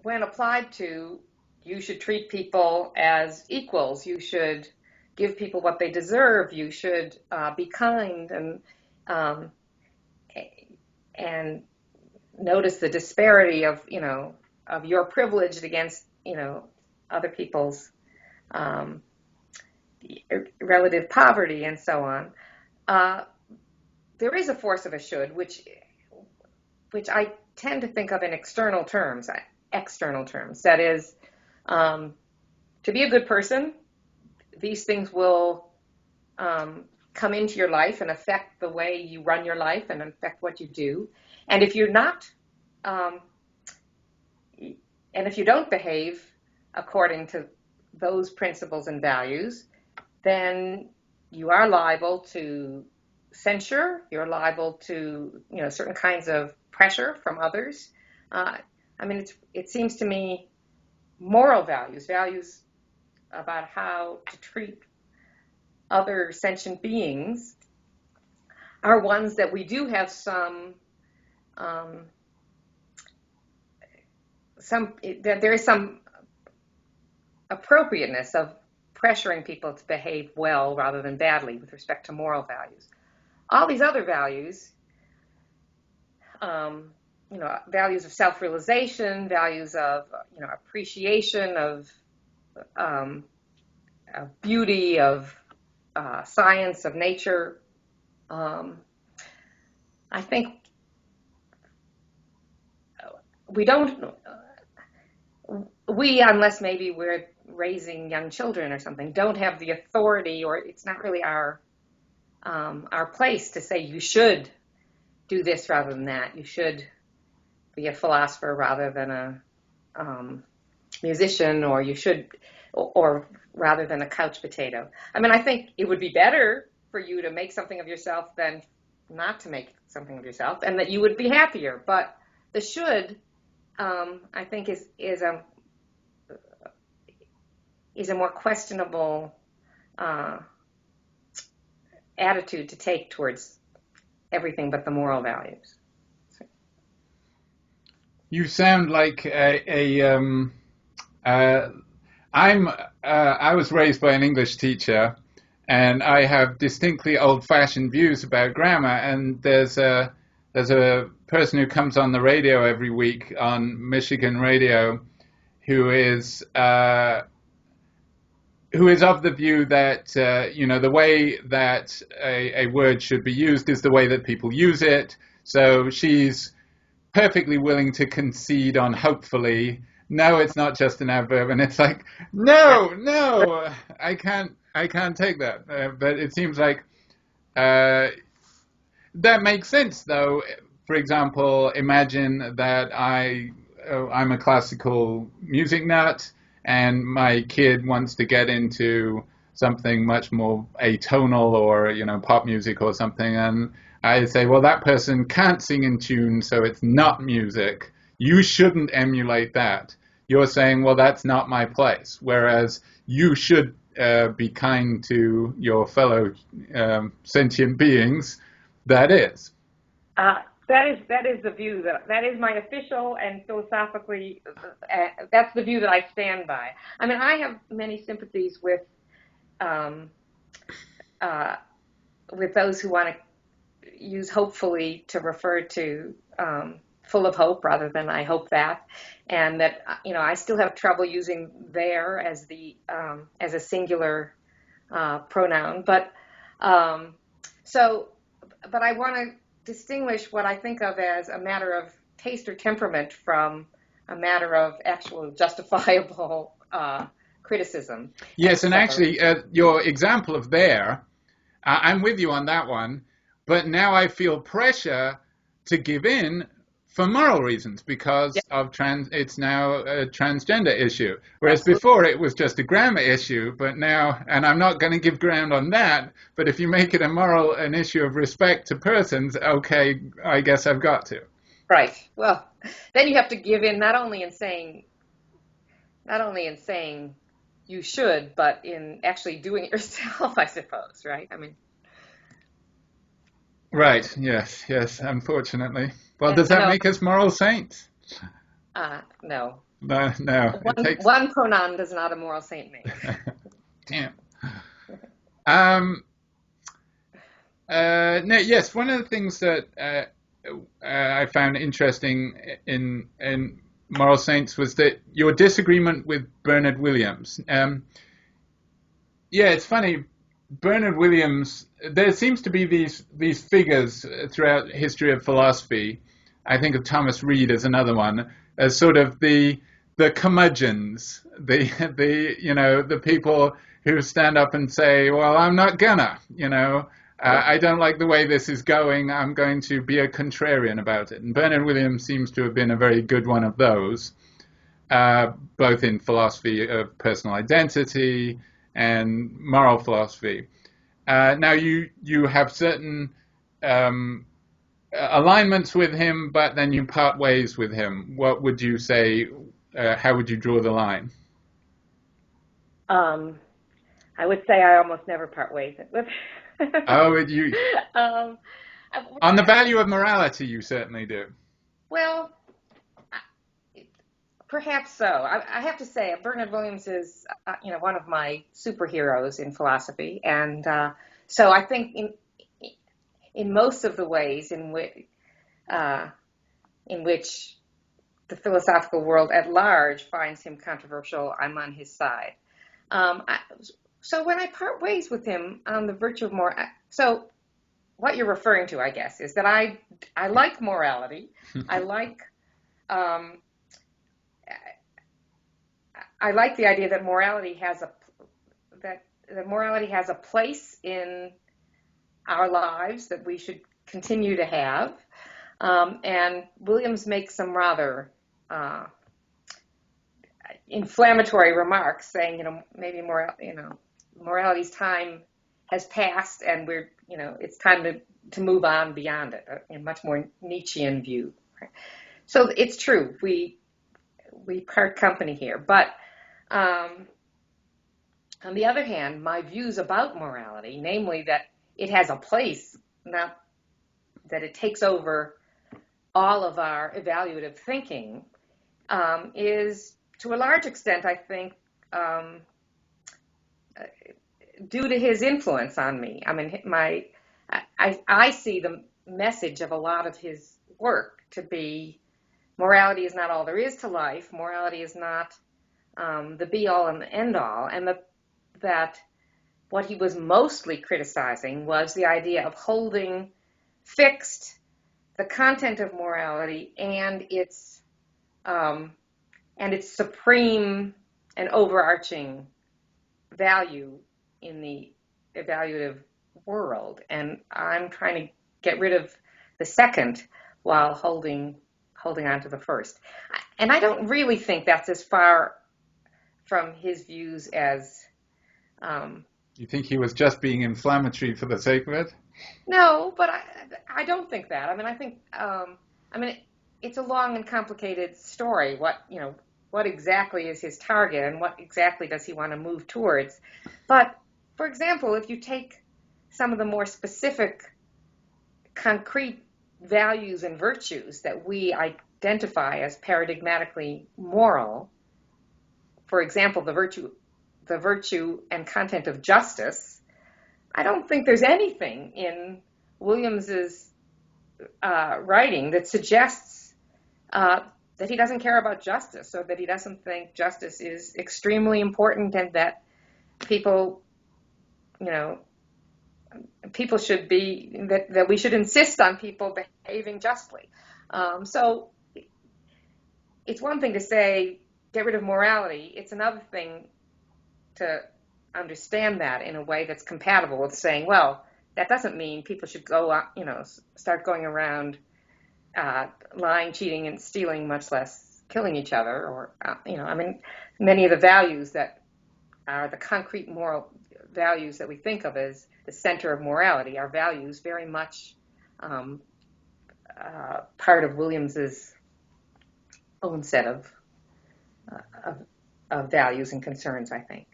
when applied to, you should treat people as equals, you should give people what they deserve, you should be kind and notice the disparity of your privilege against other people's relative poverty and so on. There is a force of a should, which I tend to think of in external terms. That is, to be a good person, these things will come into your life and affect the way you run your life and affect what you do. And if you're not, and if you don't behave according to those principles and values, then you are liable to censure. You're liable to, certain kinds of pressure from others. It seems to me moral values about how to treat other sentient beings are ones that we do have there is some appropriateness of pressuring people to behave well rather than badly with respect to moral values. All these other values, values of self-realization, values of, appreciation of beauty, of science, of nature, I think unless maybe we're raising young children or something, don't have the authority, or it's not really our place to say you should do this rather than that. You should be a philosopher rather than a musician, or you should, or rather than a couch potato. I think it would be better for you to make something of yourself than not to make something of yourself, and that you would be happier. But the should, I think, is a more questionable attitude to take towards everything but the moral values. You sound like I was raised by an English teacher, and I have distinctly old-fashioned views about grammar. And there's a there's a person who comes on the radio every week on Michigan radio who is of the view that the way that a word should be used is the way that people use it. So she's perfectly willing to concede on hopefully. No, it's not just an adverb, and it's like, no, I can't take that. But it seems like that makes sense, though. For example, imagine that I'm a classical music nut, and my kid wants to get into something much more atonal or, pop music or something. And I say, well, that person can't sing in tune, so it's not music. You shouldn't emulate that. You're saying, well, that's not my place. Whereas you should be kind to your fellow sentient beings. That is. That is the view that is my official and philosophically that's the view that I stand by. I mean, I have many sympathies with those who want to use hopefully to refer to full of hope rather than I hope that, and that I still have trouble using there as the as a singular pronoun, but I want to distinguish what I think of as a matter of taste or temperament from a matter of actual justifiable criticism. Yes, and actually, your example of there, I'm with you on that one, but now I feel pressure to give in for moral reasons because of it's now a transgender issue. Whereas before it was just a grammar issue, but now, and I'm not going to give ground on that, but if you make it an issue of respect to persons, okay, I guess I've got to. Right. Well, then you have to give in not only in saying you should, but in actually doing it yourself, I suppose, right? I mean. Right. Yes, unfortunately. Well, does that make us moral saints? No. No. One pronoun does not a moral saint make. Damn. No, yes, one of the things that I found interesting in Moral Saints was that your disagreement with Bernard Williams. It's funny. Bernard Williams, there seems to be these figures throughout history of philosophy. I think of Thomas Reid as another one, as sort of the curmudgeons, the people who stand up and say, well, I'm not gonna, I don't like the way this is going. I'm going to be a contrarian about it. And Bernard Williams seems to have been a very good one of those, both in philosophy of personal identity and moral philosophy. Now you have certain alignments with him, but then you part ways with him. What would you say? How would you draw the line? I would say I almost never part ways with. Oh, you? On the value of morality, you certainly do. Well, perhaps so. I have to say, Bernard Williams is, one of my superheroes in philosophy, and so I think in most of the ways in which the philosophical world at large finds him controversial, I'm on his side. So when I part ways with him on the virtue of so what you're referring to, I guess, is that I like morality. I like the idea that morality has a place in our lives that we should continue to have. And Williams makes some rather inflammatory remarks, saying, maybe morality's time has passed, and we're, it's time to move on beyond it. A much more Nietzschean view. So it's true, we part company here, but on the other hand, my views about morality, namely that it has a place, not that it takes over all of our evaluative thinking, is to a large extent, I think, due to his influence on me. I mean, I see message of a lot of his work to be morality is not all there is to life. Morality is not the be-all and the end-all. And that what he was mostly criticizing was the idea of holding fixed the content of morality and its supreme and overarching value in the evaluative world. And I'm trying to get rid of the second while holding on to the first. And I don't really think that's as far from his views as... You think he was just being inflammatory for the sake of it? No, but I don't think that. I mean, I think, it's a long and complicated story. What exactly is his target and what exactly does he want to move towards? But, for example, if you take some of the more specific, concrete values and virtues that we identify as paradigmatically moral, for example, the virtue and content of justice, I don't think there's anything in Williams's writing that suggests that he doesn't care about justice, or that he doesn't think justice is extremely important, and that people should be, that we should insist on people behaving justly. So it's one thing to say, get rid of morality. It's another thing to understand that in a way that's compatible with saying, well, that doesn't mean people should go, start going around lying, cheating, and stealing, much less killing each other. Or, many of the values that are the concrete moral values that we think of as the center of morality are values very much part of Williams's own set of values and concerns, I think.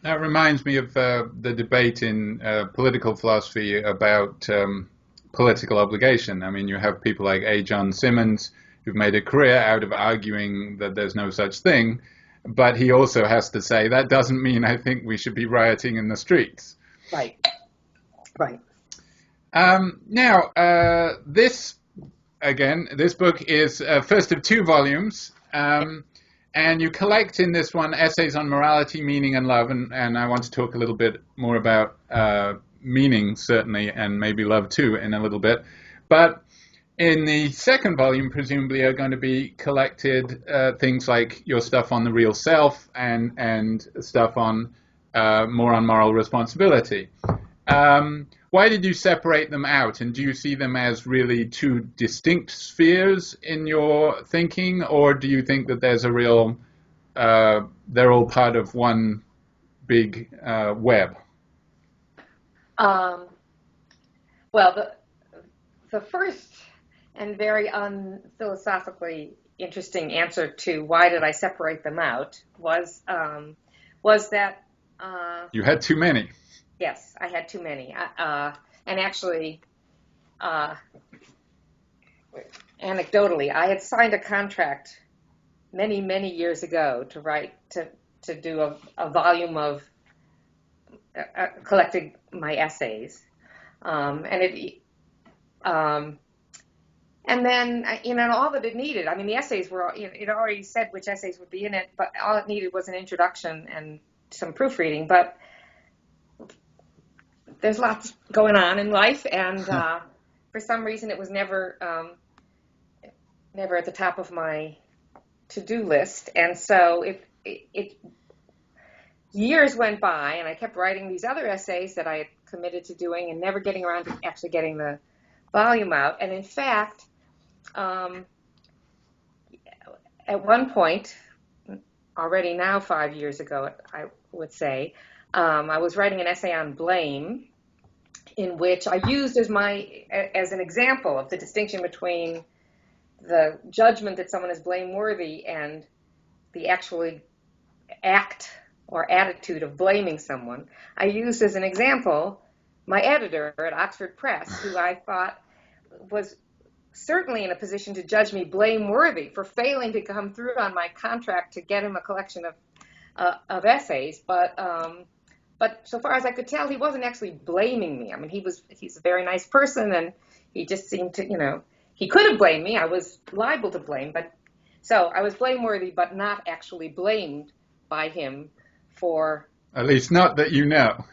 That reminds me of the debate in political philosophy about political obligation. I mean, you have people like A. John Simmons, who've made a career out of arguing that there's no such thing, but he also has to say, that doesn't mean I think we should be rioting in the streets. Right. Now, this book is first of 2 volumes. And you collect in this one essays on morality, meaning, and love, and I want to talk a little bit more about meaning, certainly, and maybe love too in a little bit. But in the second volume, presumably, are going to be collected things like your stuff on the real self and stuff on more on moral responsibility. Why did you separate them out, and do you see them as really 2 distinct spheres in your thinking, or do you think that there's a real, they're all part of one big web? Well, the first and very unphilosophically interesting answer to why did I separate them out was that... you had too many. Yes, I had too many. And actually, anecdotally, I had signed a contract many, many years ago to write, to do a volume of collecting my essays. And then, all that it needed, the essays were, it already said which essays would be in it, but all it needed was an introduction and some proofreading. But there's lots going on in life, and for some reason it was never at the top of my to-do list. And so years went by, and I kept writing these other essays that I had committed to doing and never getting around to actually getting the volume out. And in fact, at one point, already now 5 years ago, I would say, I was writing an essay on blame, in which I used as an example of the distinction between the judgment that someone is blameworthy and the actual act or attitude of blaming someone. I used as an example my editor at Oxford Press, who I thought was certainly in a position to judge me blameworthy for failing to come through on my contract to get him a collection of essays, but but so far as I could tell, he wasn't actually blaming me. I mean, he's a very nice person, and he just seemed to, he could have blamed me. I was liable to blame, but so I was blameworthy, but not actually blamed by him for. At least not that you know.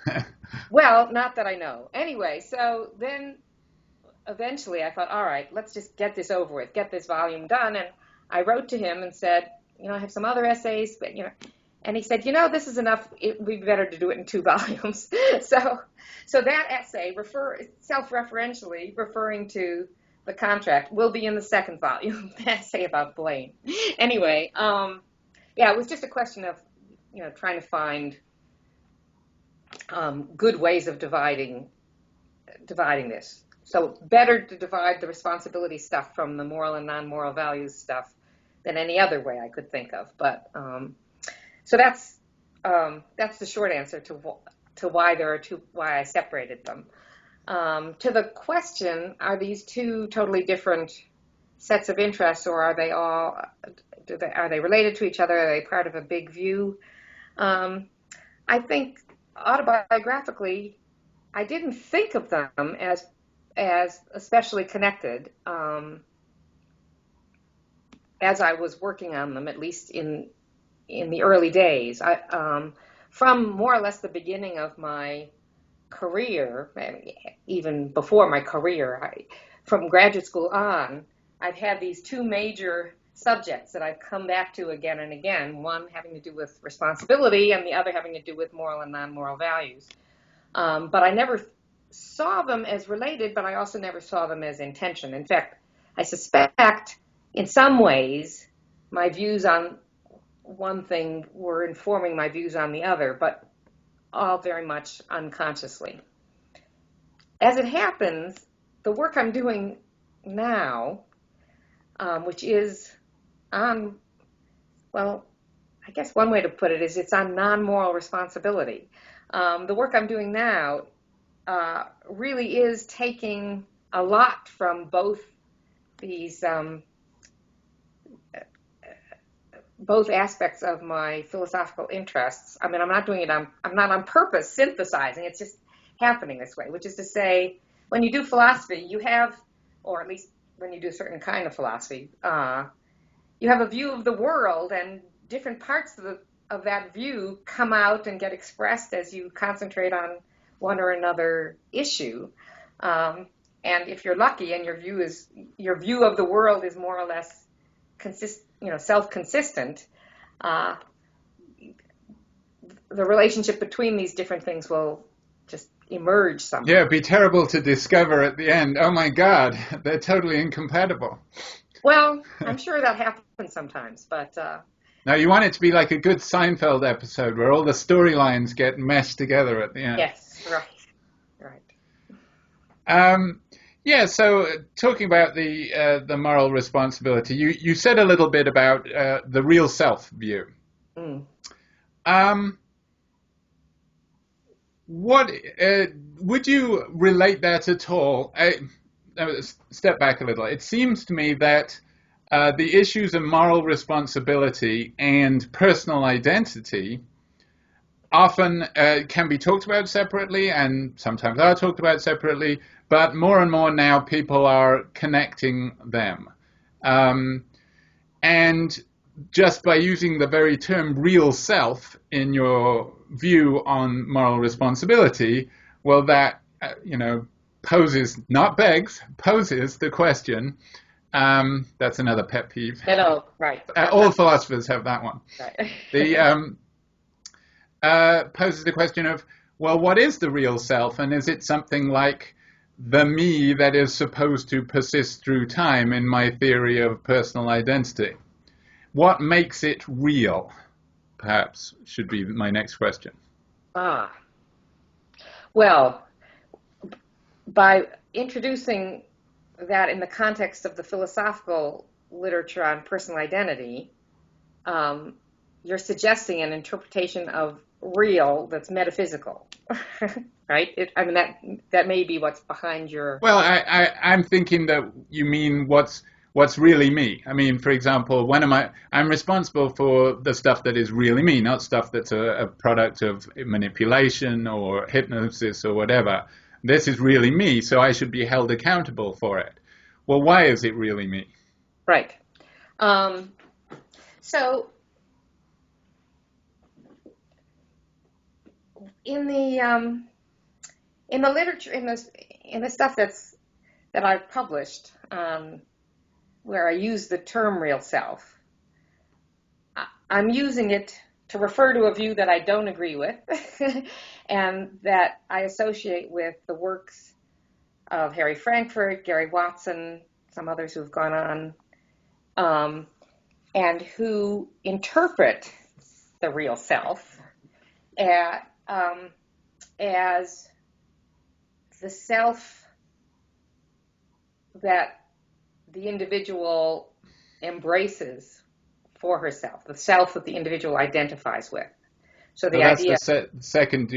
Well, not that I know. Anyway, so then eventually I thought, all right, let's just get this over with, get this volume done. And I wrote to him and said, I have some other essays, but, and he said, this is enough. It would be better to do it in 2 volumes. So that essay, self-referentially referring to the contract, will be in the 2nd volume, the essay about blame. Anyway, it was just a question of, trying to find good ways of dividing this. So better to divide the responsibility stuff from the moral and non-moral values stuff than any other way I could think of. But so that's the short answer to why there are 2, why I separated them. To the question, are these 2 totally different sets of interests, or are they all? Are they related to each other? Are they part of a big view? I think autobiographically, I didn't think of them as especially connected as I was working on them, at least in the early days. From more or less the beginning of my career, even before my career, from graduate school on, I've had these 2 major subjects that I've come back to again and again, one having to do with responsibility and the other having to do with moral and non-moral values. But I never saw them as related, but I also never saw them as intention. In fact, I suspect in some ways my views on one thing were informing my views on the other, but all very much unconsciously. As it happens, the work I'm doing now, which is on, well, I guess one way to put it is it's on non-moral responsibility. The work I'm doing now really is taking a lot from both these both aspects of my philosophical interests. I mean, I'm not on purpose synthesizing. It's just happening this way, which is to say, when you do philosophy, you have, or at least when you do a certain kind of philosophy, you have a view of the world, and different parts of that view come out and get expressed as you concentrate on one or another issue. And if you're lucky and your view of the world is more or less self-consistent, the relationship between these different things will just emerge somehow. Yeah, it'd be terrible to discover at the end, oh my God, they're totally incompatible. Well, I'm sure that happens sometimes, but... Now, you want it to be like a good Seinfeld episode where all the storylines get meshed together at the end. Yes, right. Yeah, so talking about the moral responsibility, you said a little bit about the real self view. What would you relate that at all? Step back a little. It seems to me that the issues of moral responsibility and personal identity often can be talked about separately, and sometimes are talked about separately, but more and more now people are connecting them. And just by using the very term real self in your view on moral responsibility, well, that, poses, not begs, poses the question. That's another pet peeve. Hello, right. All philosophers have that one. Right. Poses the question of, well, what is the real self? And is it something like the me that is supposed to persist through time in my theory of personal identity? What makes it real? Perhaps should be my next question. Well, by introducing that in the context of the philosophical literature on personal identity, you're suggesting an interpretation of real that's metaphysical, right? That may be what's behind your... Well, I'm thinking that you mean what's what's really me. I mean, for example, I'm responsible for the stuff that is really me, not stuff that's a product of manipulation or hypnosis or whatever. This is really me, so I should be held accountable for it. Well, why is it really me? Right. So in the literature, in the stuff that I've published, where I use the term real self, I'm using it to refer to a view that I don't agree with and that I associate with the works of Harry Frankfurt, Gary Watson, some others who have gone on, and who interpret the real self as the self that the individual embraces for herself, the self that the individual identifies with. So that's the second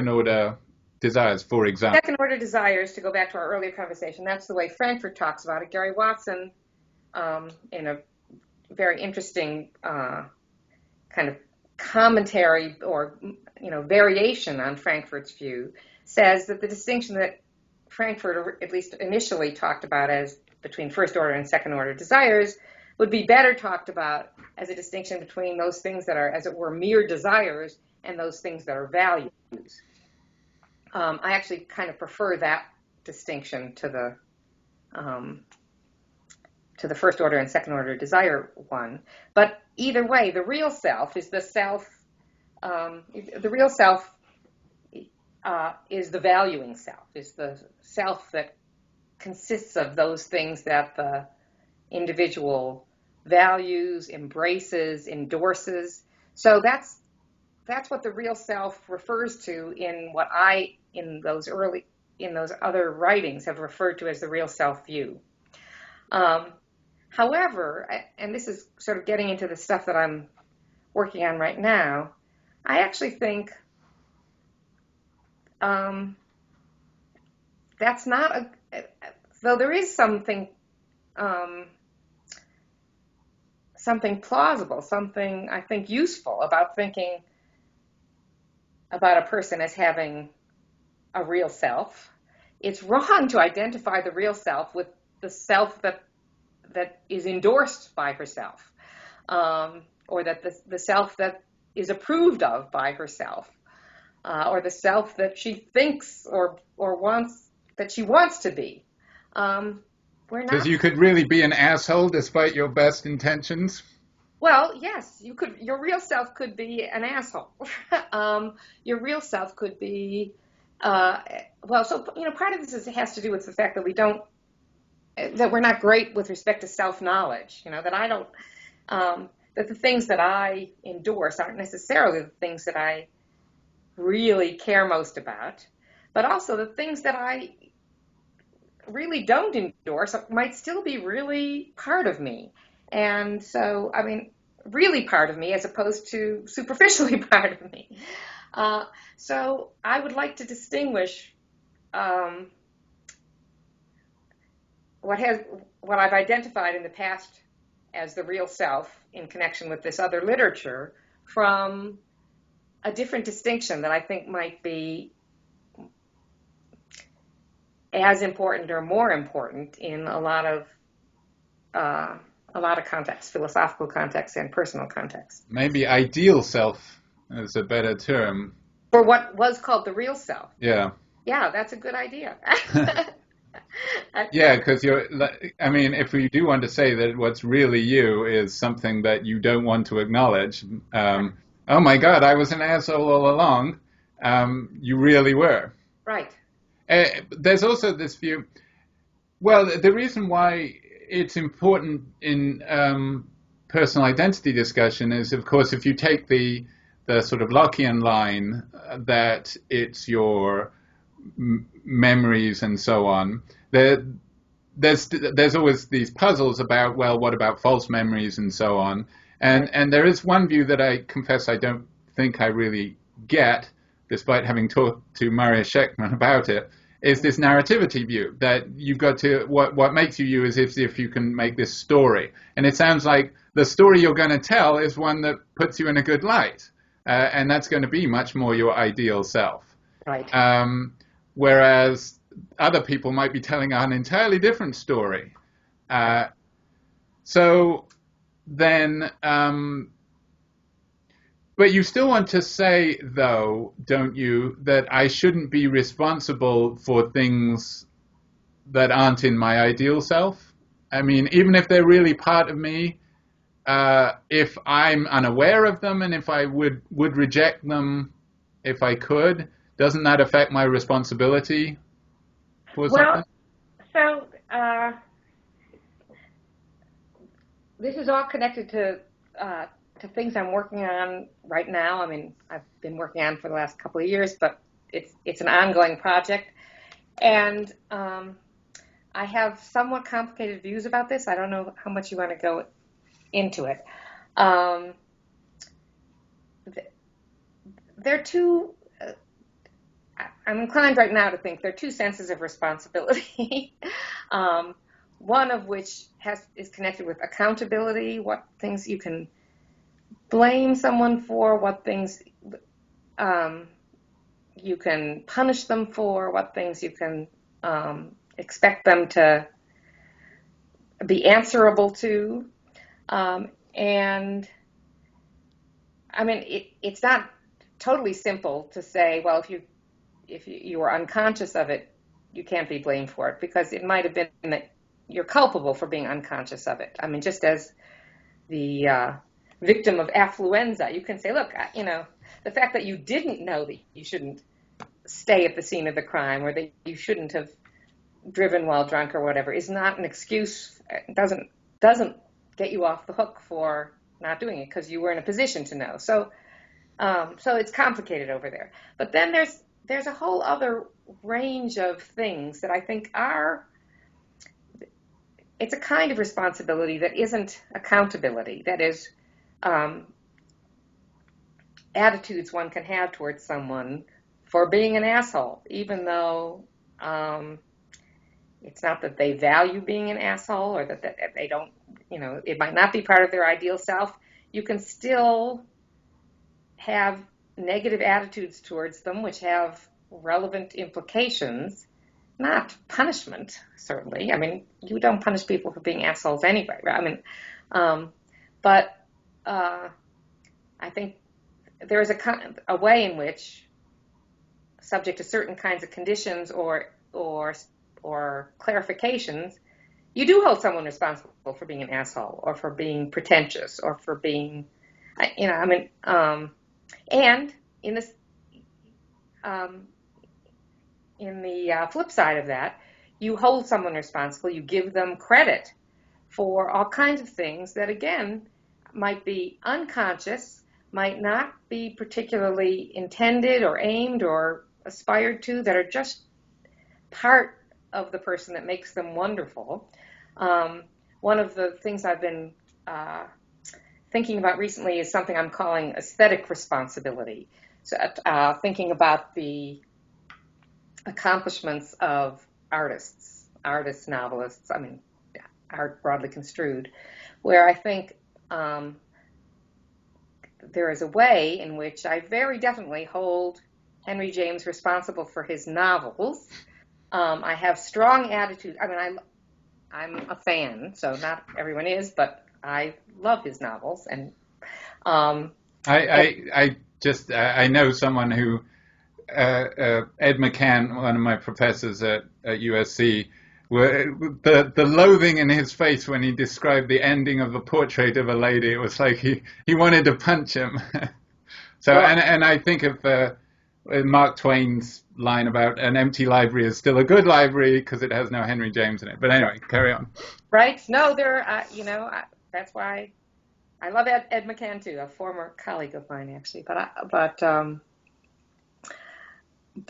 order desires, for example. Second order desires, to go back to our earlier conversation, that's the way Frankfurt talks about it. Gary Watson, in a very interesting kind of commentary or variation on Frankfurt's view, says that the distinction that Frankfurt, at least initially, talked about as between first order and second order desires would be better talked about as a distinction between those things that are, as it were, mere desires and those things that are values. I actually kind of prefer that distinction to the first order and second order desire one. But either way, the real self is the self. The real self is the valuing self. Is the self that consists of those things that the individual values, embraces, endorses. So that's what the real self refers to in what I, in those other writings, have referred to as the real self view. However, and this is sort of getting into the stuff that I'm working on right now, I actually think that's not though there is something plausible, something I think useful about thinking about a person as having a real self. It's wrong to identify the real self with the self that is endorsed by herself, or that the self that is approved of by herself, or the self that she thinks or wants, that she wants to be. Because you could really be an asshole despite your best intentions. Well, yes, you could. Your real self could be an asshole. Your real self could be, so part of this has to do with the fact that we're not great with respect to self-knowledge. That the things that I endorse aren't necessarily the things that I really care most about, but also the things that I really don't endorse might still be really part of me. And so, really part of me as opposed to superficially part of me. So I would like to distinguish what I've identified in the past as the real self in connection with this other literature from a different distinction that I think might be as important or more important in a lot of contexts, philosophical contexts and personal contexts. Maybe ideal self is a better term. For what was called the real self. Yeah. Yeah, that's a good idea. Yeah, because if we do want to say that what's really you is something that you don't want to acknowledge, oh my God, I was an asshole all along, you really were. Right. There's also this view, well, the reason why it's important in personal identity discussion is, of course, if you take the sort of Lockean line that it's your memories and so on, there's always these puzzles about, well, what about false memories and so on. And there is one view that I confess I don't think I really get, despite having talked to Maria Schechtman about it, is this narrativity view that you've got to, what makes you is if you can make this story. And it sounds like the story you're going to tell is one that puts you in a good light. And that's going to be much more your ideal self. Right. Whereas other people might be telling an entirely different story. So then, but you still want to say, though, don't you, that I shouldn't be responsible for things that aren't in my ideal self? I mean, even if they're really part of me, if I'm unaware of them and if I would reject them if I could, doesn't that affect my responsibility for something? So this is all connected to things I'm working on right now. I mean, I've been working on for the last couple of years, but it's an ongoing project. And I have somewhat complicated views about this. I don't know how much you want to go into it. There are two, I'm inclined right now to think there are two senses of responsibility. One of which is connected with accountability, what things you can blame someone for, what things you can punish them for, what things you can expect them to be answerable to. And I mean, it's not totally simple to say, well, if you were unconscious of it, you can't be blamed for it, because it might have been that you're culpable for being unconscious of it. I mean, just as the victim of Affluenza, you can say, look, the fact that you didn't know that you shouldn't stay at the scene of the crime or that you shouldn't have driven while drunk or whatever is not an excuse. It doesn't get you off the hook for not doing it because you were in a position to know. So it's complicated over there. But then there's a whole other range of things that I think it's a kind of responsibility that isn't accountability. That is attitudes one can have towards someone for being an asshole, even though it's not that they value being an asshole or that they don't, it might not be part of their ideal self. You can still have negative attitudes towards them, which have relevant implications, not punishment, certainly. I mean, you don't punish people for being assholes anyway, right? I mean, but I think there is a way in which, subject to certain kinds of conditions or clarifications, you do hold someone responsible for being an asshole or for being pretentious or for being, and in this, in the flip side of that, you hold someone responsible, you give them credit for all kinds of things that, again, might be unconscious, might not be particularly intended or aimed or aspired to, that are just part of the person that makes them wonderful. One of the things I've been thinking about recently is something I'm calling aesthetic responsibility. So, thinking about the accomplishments of artists, novelists, art broadly construed, where I think there is a way in which I very definitely hold Henry James responsible for his novels. I have strong attitude. I mean, I'm a fan, so not everyone is, but I love his novels. And I know someone who, Ed McCann, one of my professors at USC, the loathing in his face when he described the ending of the Portrait of a Lady, it was like he wanted to punch him. So, and I think of Mark Twain's line about an empty library is still a good library because it has no Henry James in it. But anyway, carry on. Right. No, that's why I love Ed McCann too, a former colleague of mine actually. But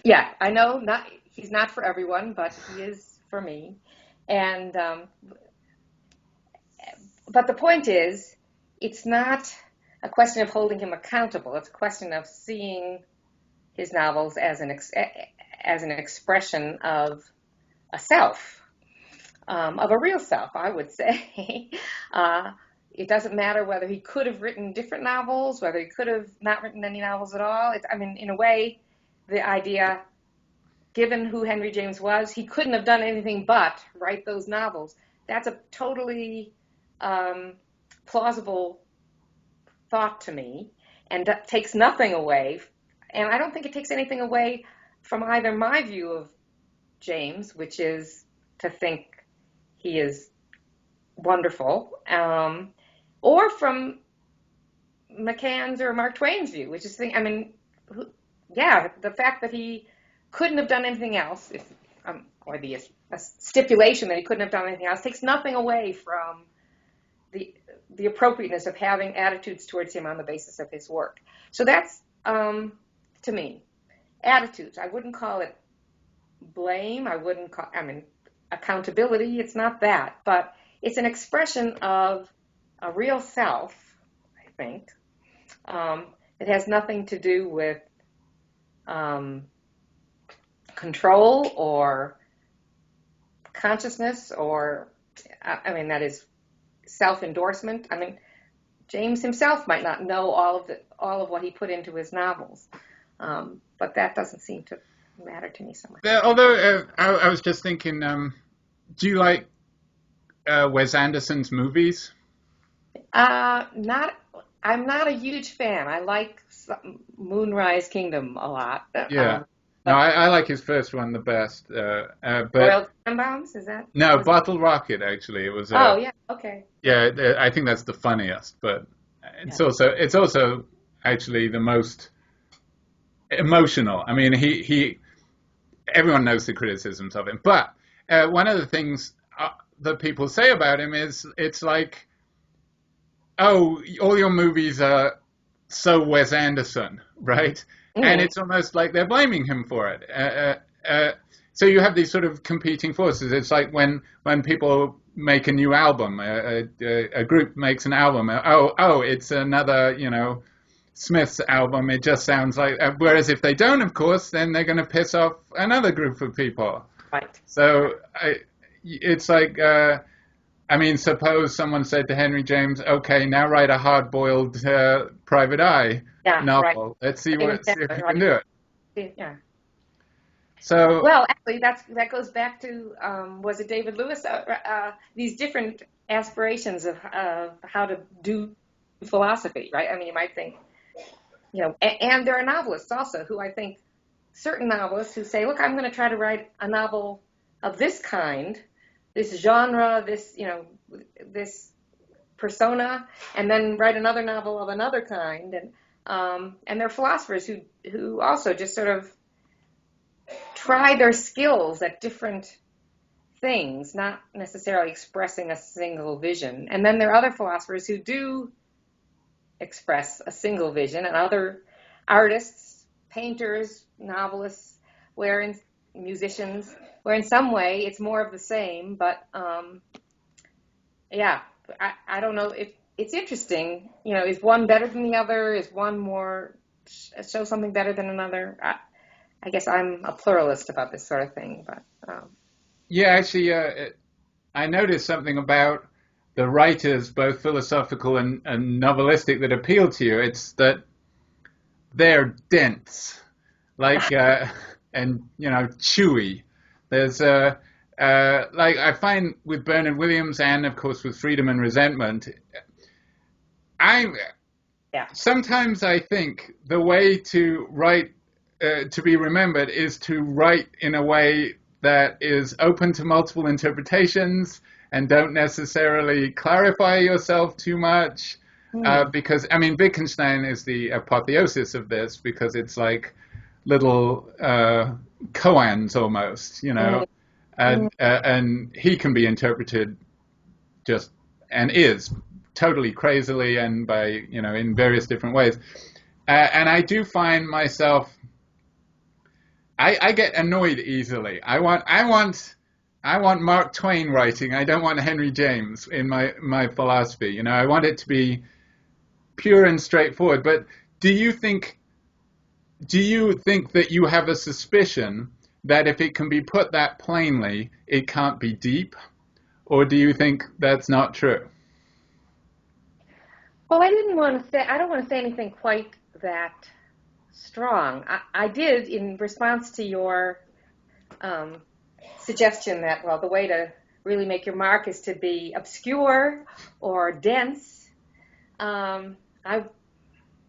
yeah, I know he's not for everyone, but he is for me. And but the point is, it's not a question of holding him accountable. It's a question of seeing his novels as as an expression of a self, of a real self, I would say. It doesn't matter whether he could have written different novels, whether he could have not written any novels at all. In a way, the idea, given who Henry James was, he couldn't have done anything but write those novels. That's a totally plausible thought to me, and that takes nothing away. And I don't think it takes anything away from either my view of James, which is to think he is wonderful, or from McCann's or Mark Twain's view, which is the fact that he couldn't have done anything else, or the stipulation that he couldn't have done anything else, takes nothing away from the appropriateness of having attitudes towards him on the basis of his work. So that's, to me, attitudes. I wouldn't call it blame. Accountability. It's not that, but it's an expression of a real self, I think. It has nothing to do with control or consciousness or, that is self-endorsement. James himself might not know all of what he put into his novels, but that doesn't seem to matter to me so much. Although I was just thinking, do you like Wes Anderson's movies? I'm not a huge fan. I like Moonrise Kingdom a lot. Yeah. No, I like his first one the best. But Royal Tenenbaums, is that? No, Bottle Rocket, actually. It was. Oh, yeah, okay. Yeah, I think that's the funniest, but it's also actually the most emotional. Everyone knows the criticisms of him, but one of the things that people say about him is it's like, oh, all your movies are so Wes Anderson, right? Mm. And it's almost like they're blaming him for it. So you have these sort of competing forces. It's like when people make a new album, a group makes an album. Oh, it's another, Smith's album. It just sounds like. Whereas if they don't, of course, then they're going to piss off another group of people. Right. So it's like. Suppose someone said to Henry James, "Okay, now write a hard-boiled Private Eye novel. Right. Let's see if you can do it." Yeah. So. Well, actually, that goes back to was it David Lewis? These different aspirations of how to do philosophy, right? You might think, and there are novelists also who I think, certain novelists who say, "Look, I'm going to try to write a novel of this kind, this genre, this persona, and then write another novel of another kind." And there are philosophers who also just sort of try their skills at different things, not necessarily expressing a single vision. And then there are other philosophers who do express a single vision, and other artists, painters, novelists, musicians, where in some way it's more of the same, but I don't know if it's interesting. Is one better than the other? Is one more show something better than another? I guess I'm a pluralist about this sort of thing, but. Yeah, actually, I noticed something about the writers, both philosophical and novelistic, that appeal to you. It's that they're dense, like and chewy. There's I find with Bernard Williams and of course with Freedom and Resentment, sometimes I think the way to write to be remembered is to write in a way that is open to multiple interpretations and don't necessarily clarify yourself too much. Because Wittgenstein is the apotheosis of this, because it's like little koans almost, and he can be interpreted just, and is totally crazily and by, in various different ways. And I do find myself, I get annoyed easily. I want Mark Twain writing. I don't want Henry James in my philosophy. I want it to be pure and straightforward. But do you think that you have a suspicion that if it can be put that plainly, it can't be deep? Or do you think that's not true? Well, I don't want to say anything quite that strong. I did, in response to your suggestion that, well, the way to really make your mark is to be obscure or dense. My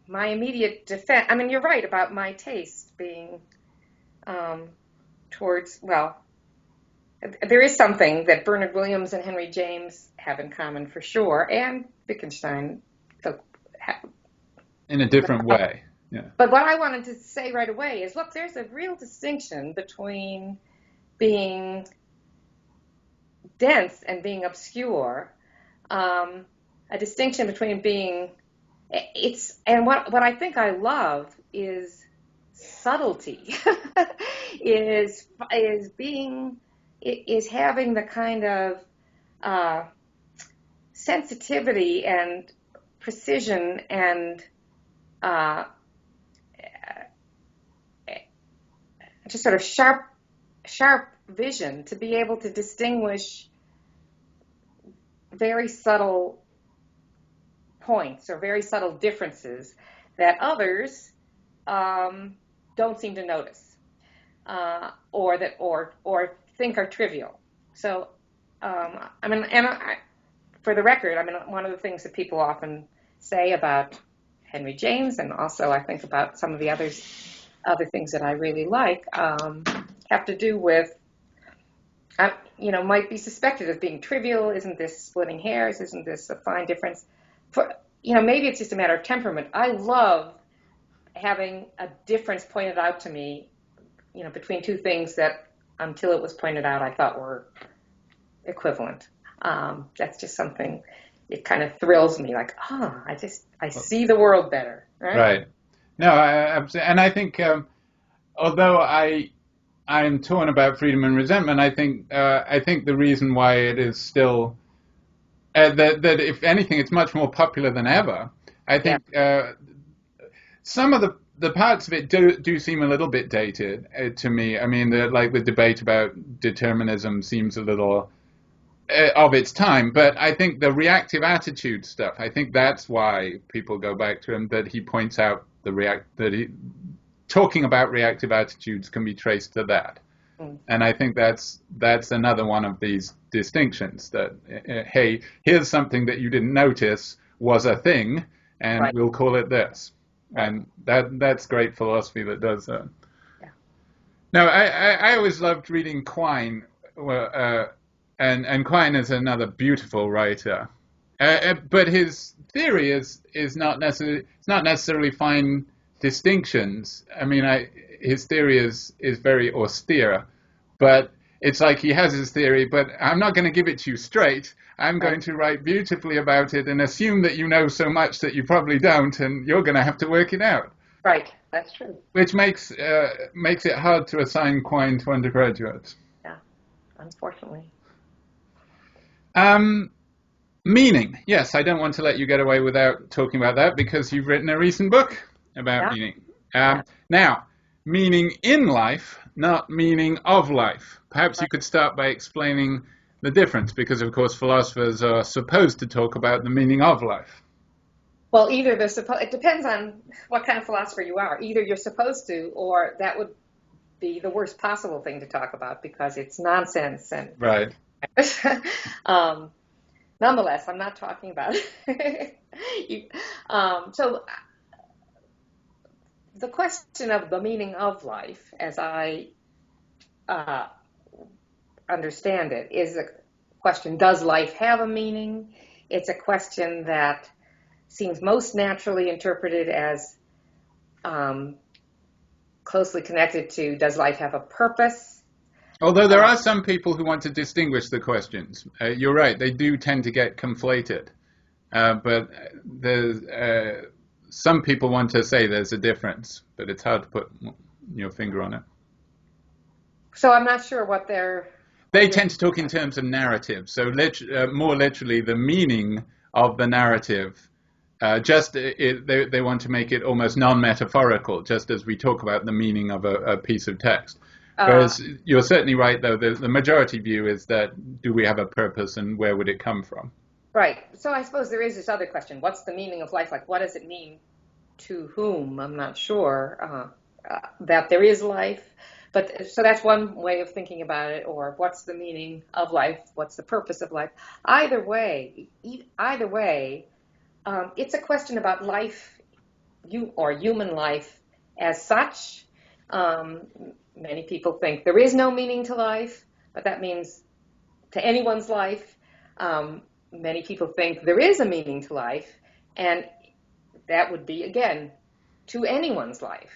immediate defense, I mean, you're right about my taste being towards, well, there is something that Bernard Williams and Henry James have in common for sure, and Wittgenstein. In a different way. Yeah. But what I wanted to say right away is, look, there's a real distinction between being dense and being obscure. A distinction between being, and what I think I love is subtlety, is having the kind of sensitivity and precision and just sort of sharp vision to be able to distinguish very subtle points or very subtle differences that others don't seem to notice or think are trivial. So I mean, and for the record, I mean, one of the things that people often say about Henry James, and also I think about some of the other things that I really like, have to do with, might be suspected of being trivial. Isn't this splitting hairs? Isn't this a fine difference? Maybe it's just a matter of temperament. I love having a difference pointed out to me, between two things that until it was pointed out I thought were equivalent. That's just something, it kind of thrills me, like, I see the world better. Right. No, absolutely. And I think, although I'm torn about freedom and resentment, I think the reason why it is still, that if anything, it's much more popular than ever. I think some of the parts of it do seem a little bit dated to me. I mean, the debate about determinism seems a little of its time, but I think the reactive attitude stuff, I think that's why people go back to him, that he points out talking about reactive attitudes can be traced to that. And I think that's another one of these distinctions, that, hey, here's something that you didn't notice was a thing, and we'll call it this. And that's great philosophy that does that. Yeah. Now, I always loved reading Quine, and Quine is another beautiful writer. But his theory is not necessarily fine distinctions. I mean, his theory is very austere, but it's like he has his theory, but I'm not going to give it to you straight. I'm going to write beautifully about it and assume that you know so much that you probably don't, and you're going to have to work it out. Right, that's true. Which makes it hard to assign Quine to undergraduates. Yeah, unfortunately. Meaning. Yes, I don't want to let you get away without talking about that, because you've written a recent book about meaning. Now, meaning in life, not meaning of life. Perhaps you could start by explaining the difference, because, of course, philosophers are supposed to talk about the meaning of life. Well, it depends on what kind of philosopher you are. Either you're supposed to, or that would be the worst possible thing to talk about, because it's nonsense. And right. Nonetheless, I'm not talking about it. So the question of the meaning of life, as I understand it, is a question, does life have a meaning? It's a question that seems most naturally interpreted as closely connected to, does life have a purpose? Although there are some people who want to distinguish the questions. You're right, they do tend to get conflated. But there's some people want to say there's a difference, but it's hard to put your finger on it. So I'm not sure what They tend to talk in terms of narrative. So more literally, the meaning of the narrative. They want to make it almost non-metaphorical, just as we talk about the meaning of a piece of text. Whereas you're certainly right, though, the majority view is that do we have a purpose and where would it come from? Right. So I suppose there is this other question. What's the meaning of life? Like, what does it mean to whom? I'm not sure that there is life. But so that's one way of thinking about it, or what's the meaning of life? What's the purpose of life? Either way, it's a question about life, human life as such. Many people think there is no meaning to life, but that means to anyone's life. Many people think there is a meaning to life, and that would be, again, to anyone's life.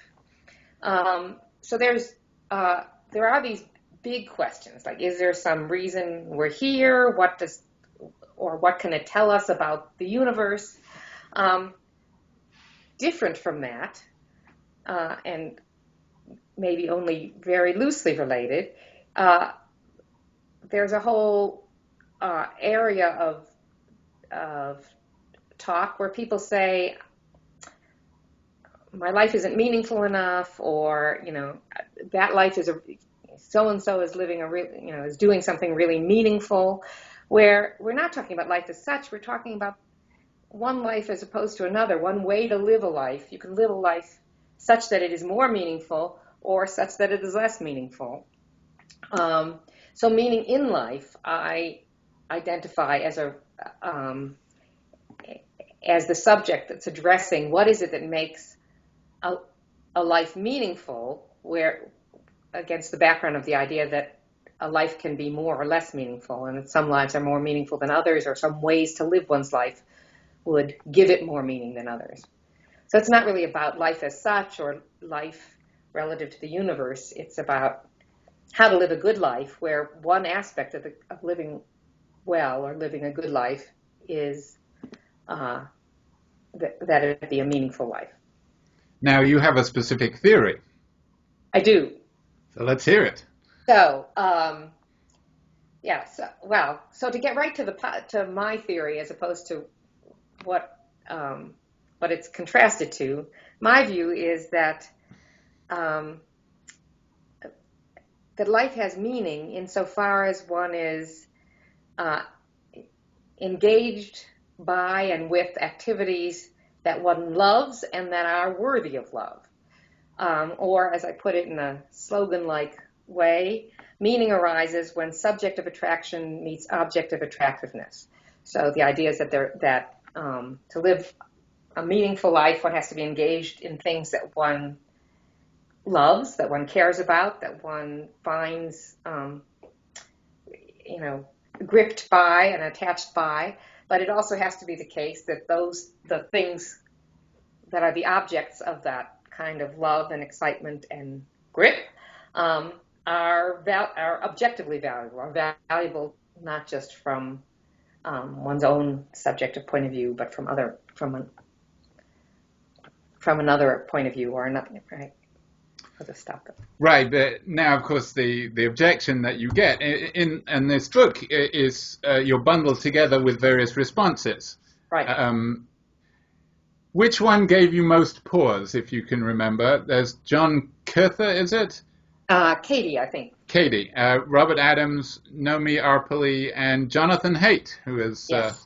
So there are these big questions, like, is there some reason we're here? What can it tell us about the universe? Different from that, and maybe only very loosely related, there's a whole area of talk where people say, my life isn't meaningful enough, or that life is so and so is living is doing something really meaningful. Where we're not talking about life as such, we're talking about one life as opposed to another, one way to live a life. You can live a life such that it is more meaningful, or such that it is less meaningful. So meaning in life, I identify as the subject that's addressing what is it that makes a life meaningful, where against the background of the idea that a life can be more or less meaningful, and that some lives are more meaningful than others, or some ways to live one's life would give it more meaning than others. So it's not really about life as such or life relative to the universe. It's about how to live a good life, where one aspect of living well or living a good life is that it be a meaningful life. Now, you have a specific theory. I do. So let's hear it. So, so to get right to my theory, as opposed to what it's contrasted to, my view is that that life has meaning insofar as one is engaged by and with activities that one loves and that are worthy of love. Or, as I put it in a slogan-like way, meaning arises when subjective attraction meets objective attractiveness. So the idea is that to live a meaningful life, one has to be engaged in things that one loves, that one cares about, that one finds, gripped by and attached by. But it also has to be the case that the things that are the objects of that kind of love and excitement and grip are objectively valuable, are valuable not just from one's own subjective point of view, but from another point of view or another, right? I'll just stop there. Right, but now, of course, the objection that you get in this book is you're bundled together with various responses. Right. Which one gave you most pause, if you can remember? There's John Koether, is it? Katie, I think. Katie, Robert Adams, Nomi Arpali, and Jonathan Haidt, who is Yes.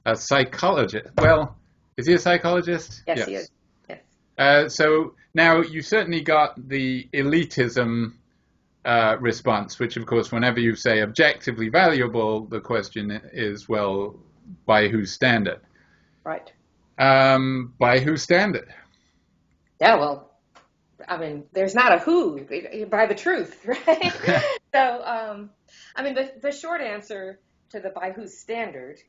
A psychologist. Well, is he a psychologist? Yes, he is. Yes. So now you certainly got the elitism response, which, of course, whenever you say objectively valuable, the question is, well, by whose standard? Right. By whose standard? Yeah, well, I mean, there's not a who, by the truth, right? So, the short answer to the by whose standard,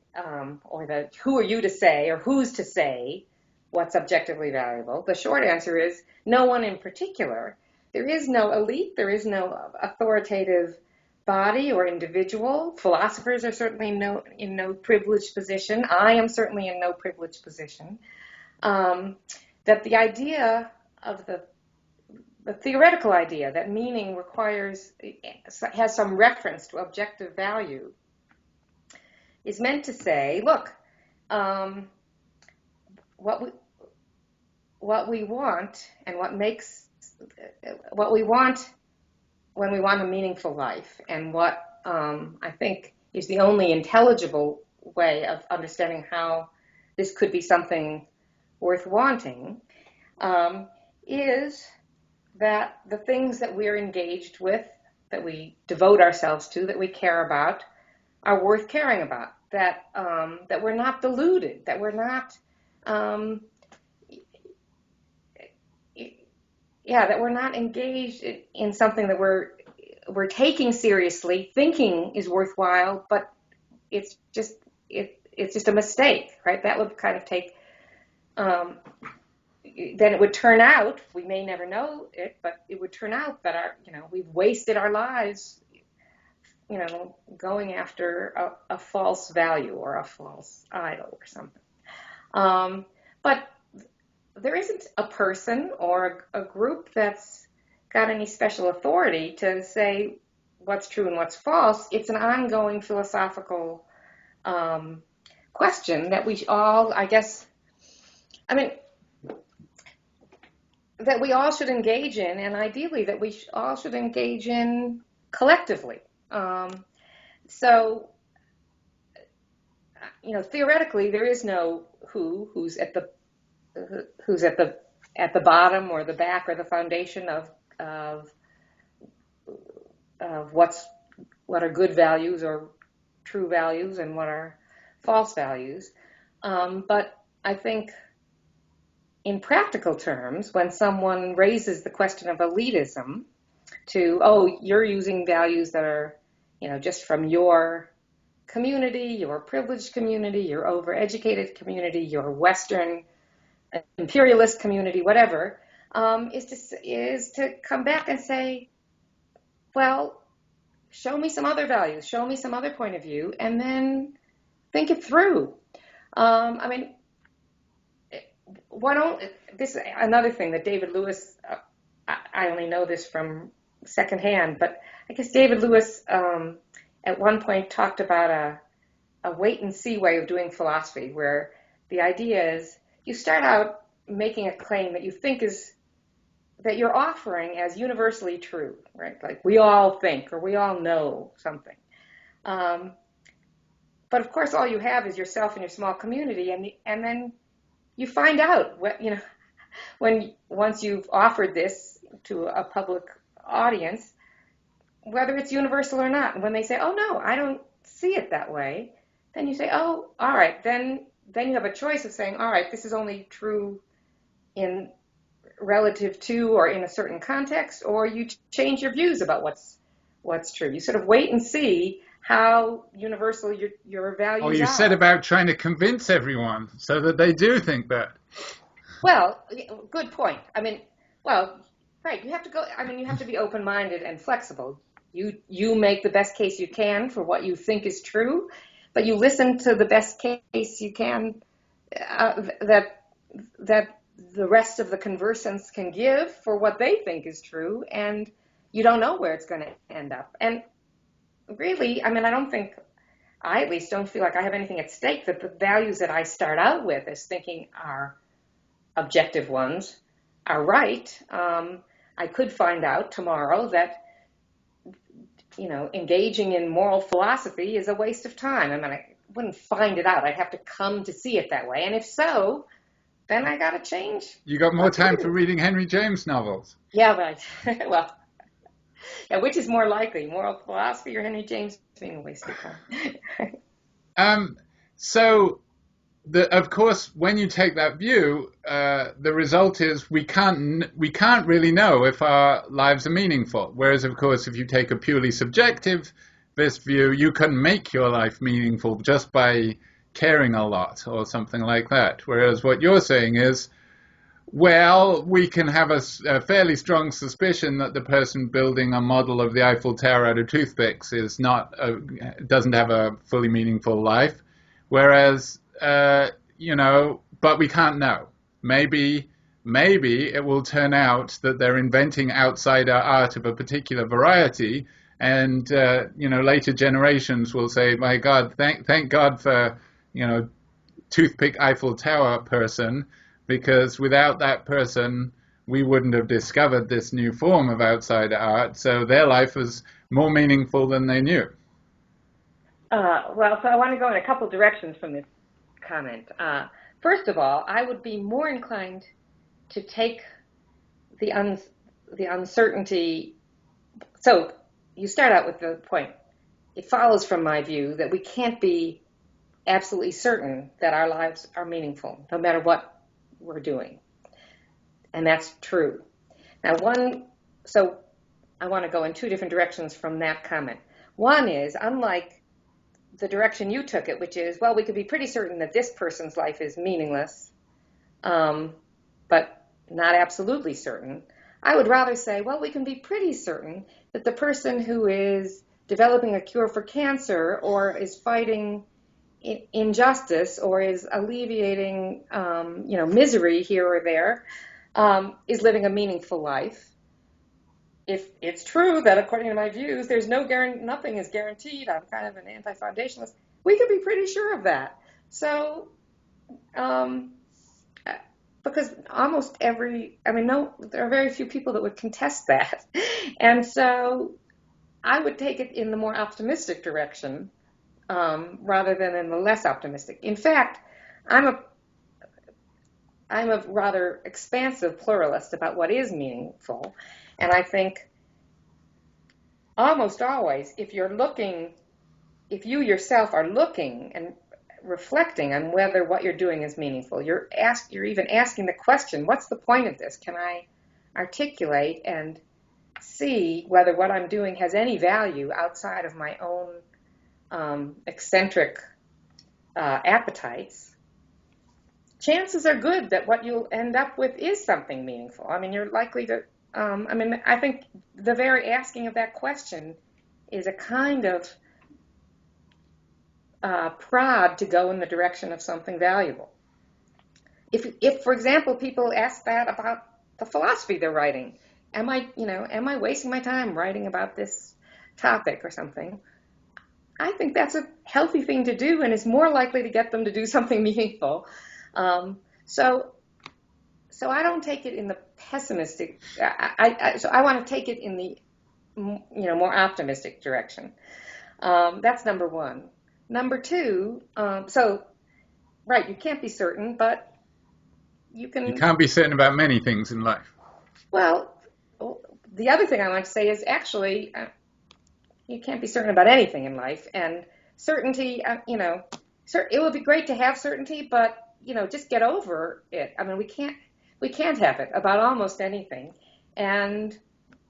or the who are you to say, or who's to say what's objectively valuable, the short answer is no one in particular. There is no elite, there is no authoritative body or individual. Philosophers are certainly in no privileged position. I am certainly in no privileged position. That the idea of the theoretical idea that meaning has some reference to objective value is meant to say, look, what we want and what when we want a meaningful life, and what I think is the only intelligible way of understanding how this could be something worth wanting, is that the things that we're engaged with, that we devote ourselves to, that we care about, are worth caring about. That that we're not deluded. That we're not, that we're not engaged in something that we're taking seriously, thinking is worthwhile, but it's just a mistake, right? That would kind of take. Then it would turn out, we may never know it, but it would turn out that we've wasted our lives, going after a false value or a false idol or something. But there isn't a person or a group that's got any special authority to say what's true and what's false. It's an ongoing philosophical question that we all, that we all should engage in, and ideally that we all should engage in collectively. So, theoretically, there is no who's at the bottom or the back or the foundation of what are good values or true values and what are false values. But I think in practical terms, when someone raises the question of elitism to, you're using values that are, just from your community, your privileged community, your overeducated community, your Western imperialist community, whatever, is to come back and say, well, show me some other values, show me some other point of view, and then think it through. This is another thing that David Lewis, I only know this from secondhand, but I guess David Lewis at one point talked about a wait and see way of doing philosophy, where the idea is you start out making a claim that you think that you're offering as universally true, right? Like we all think or we all know something. But of course, all you have is yourself and your small community, and then you find out once you've offered this to a public audience, whether it's universal or not. And when they say, "Oh no, I don't see it that way," then you say, "Oh, all right." Then you have a choice of saying, "All right, this is only true in relative to or in a certain context," or you change your views about what's true. You sort of wait and see how universal your values are. Oh, you said about trying to convince everyone so that they do think that. Well, good point. Right. You have to go. You have to be open-minded and flexible. You make the best case you can for what you think is true, but you listen to the best case you can that the rest of the conversants can give for what they think is true, and you don't know where it's going to end up. And really, I at least don't feel like I have anything at stake, that the values that I start out with as thinking are objective ones are right. I could find out tomorrow that, engaging in moral philosophy is a waste of time. I wouldn't find it out. I'd have to come to see it that way. And if so, then I got to change. You got more time for reading Henry James novels. Yeah, right. Well, yeah, which is more likely, moral philosophy or Henry James being a waste of time? Of course, when you take that view, the result is we can't really know if our lives are meaningful. Whereas, of course, if you take a purely subjectivist view, you can make your life meaningful just by caring a lot or something like that. Whereas what you're saying is, well, we can have a fairly strong suspicion that the person building a model of the Eiffel Tower out of toothpicks doesn't have a fully meaningful life. Whereas, but we can't know. Maybe it will turn out that they're inventing outsider art of a particular variety, and later generations will say, "My God, thank God for toothpick Eiffel Tower person, because without that person, we wouldn't have discovered this new form of outside art, so their life was more meaningful than they knew. Well, so I want to go in a couple directions from this comment. First of all, I would be more inclined to take the uncertainty. So you start out with the point. It follows from my view that we can't be absolutely certain that our lives are meaningful, no matter what we're doing. And that's true. Now, so I want to go in two different directions from that comment. One is, unlike the direction you took it, which is, well, we could be pretty certain that this person's life is meaningless, but not absolutely certain. I would rather say, well, we can be pretty certain that the person who is developing a cure for cancer or is fighting injustice or is alleviating, misery here or there, is living a meaningful life. If it's true that, according to my views, there's nothing is guaranteed, I'm kind of an anti-foundationalist, we can be pretty sure of that. So, because there are very few people that would contest that. And so I would take it in the more optimistic direction rather than in the less optimistic. In fact, I'm a rather expansive pluralist about what is meaningful. And I think almost always, if you yourself are looking and reflecting on whether what you're doing is meaningful, you're even asking the question, what's the point of this? Can I articulate and see whether what I'm doing has any value outside of my own eccentric appetites? Chances are good that what you'll end up with is something meaningful. I mean, you're likely to, I think the very asking of that question is a kind of prod to go in the direction of something valuable. If, for example, people ask that about the philosophy they're writing, am I wasting my time writing about this topic or something? I think that's a healthy thing to do and is more likely to get them to do something meaningful. So I don't take it in the pessimistic. So I want to take it in the more optimistic direction. That's number one. Number two. Right, you can't be certain, but you can. You can't be certain about many things in life. Well, the other thing I want to say is actually, you can't be certain about anything in life, and certainty. It would be great to have certainty, but just get over it. I mean, we can't have it about almost anything, and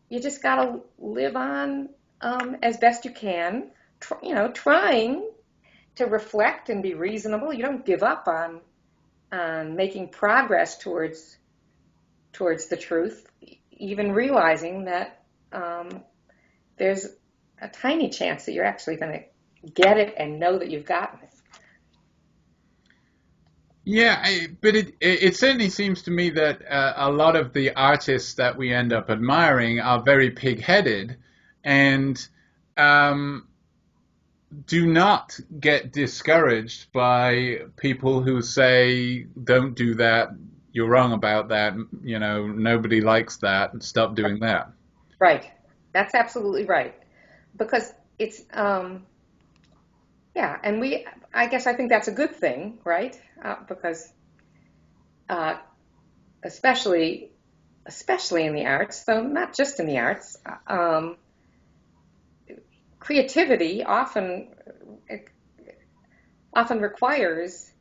you just got to live on as best you can. Trying to reflect and be reasonable. You don't give up on making progress towards the truth, even realizing that there's a tiny chance that you're actually going to get it and know that you've gotten it. Yeah, but it certainly seems to me that a lot of the artists that we end up admiring are very pig-headed and do not get discouraged by people who say, don't do that, you're wrong about that, nobody likes that, and stop doing that. Right. That's absolutely right. Because it's, and I guess I think that's a good thing, right? Because especially in the arts, though not just in the arts, creativity often requires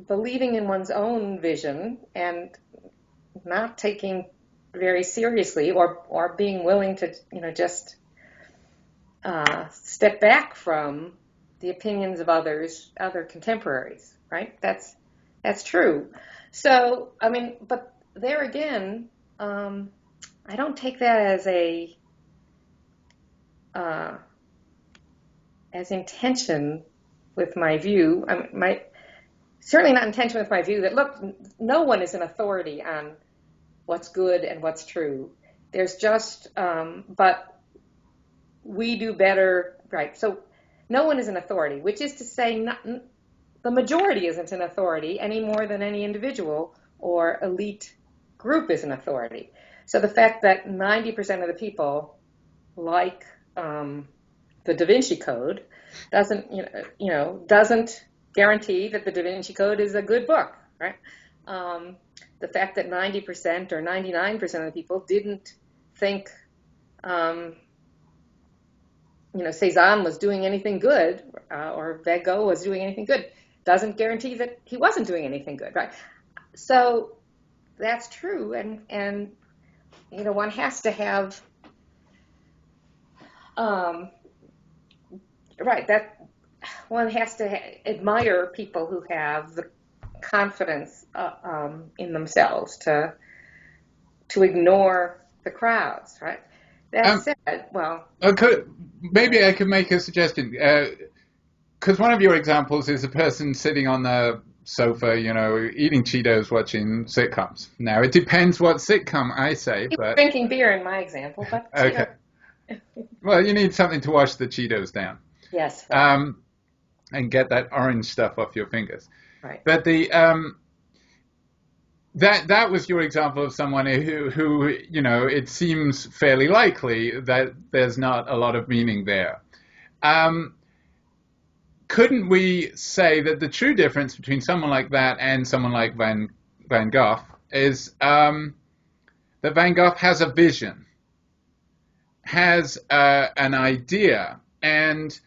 believing in one's own vision and not taking very seriously or being willing to just step back from the opinions of other contemporaries, right? That's true. So but there again, I don't take that as intention with my view. Certainly not intention with my view that, look, no one is an authority on what's good and what's true. There's just, but we do better, right? So no one is an authority, which is to say the majority isn't an authority any more than any individual or elite group is an authority. So the fact that 90% of the people like the Da Vinci Code doesn't doesn't guarantee that the Da Vinci Code is a good book, right? The fact that 90% or 99% of the people didn't think Cézanne was doing anything good, or Van Gogh was doing anything good, doesn't guarantee that he wasn't doing anything good, right? So that's true, and one has to have that one has to admire people who have the confidence in themselves to ignore the crowds, right? That said, well, maybe I could make a suggestion, because one of your examples is a person sitting on the sofa, eating Cheetos, watching sitcoms. Now, it depends what sitcom I say, but drinking beer in my example, but okay. Well, you need something to wash the Cheetos down. Yes. And get that orange stuff off your fingers. Right. But that was your example of someone who it seems fairly likely that there's not a lot of meaning there. Couldn't we say that the true difference between someone like that and someone like Van Gogh is that Van Gogh has a vision, has an idea, and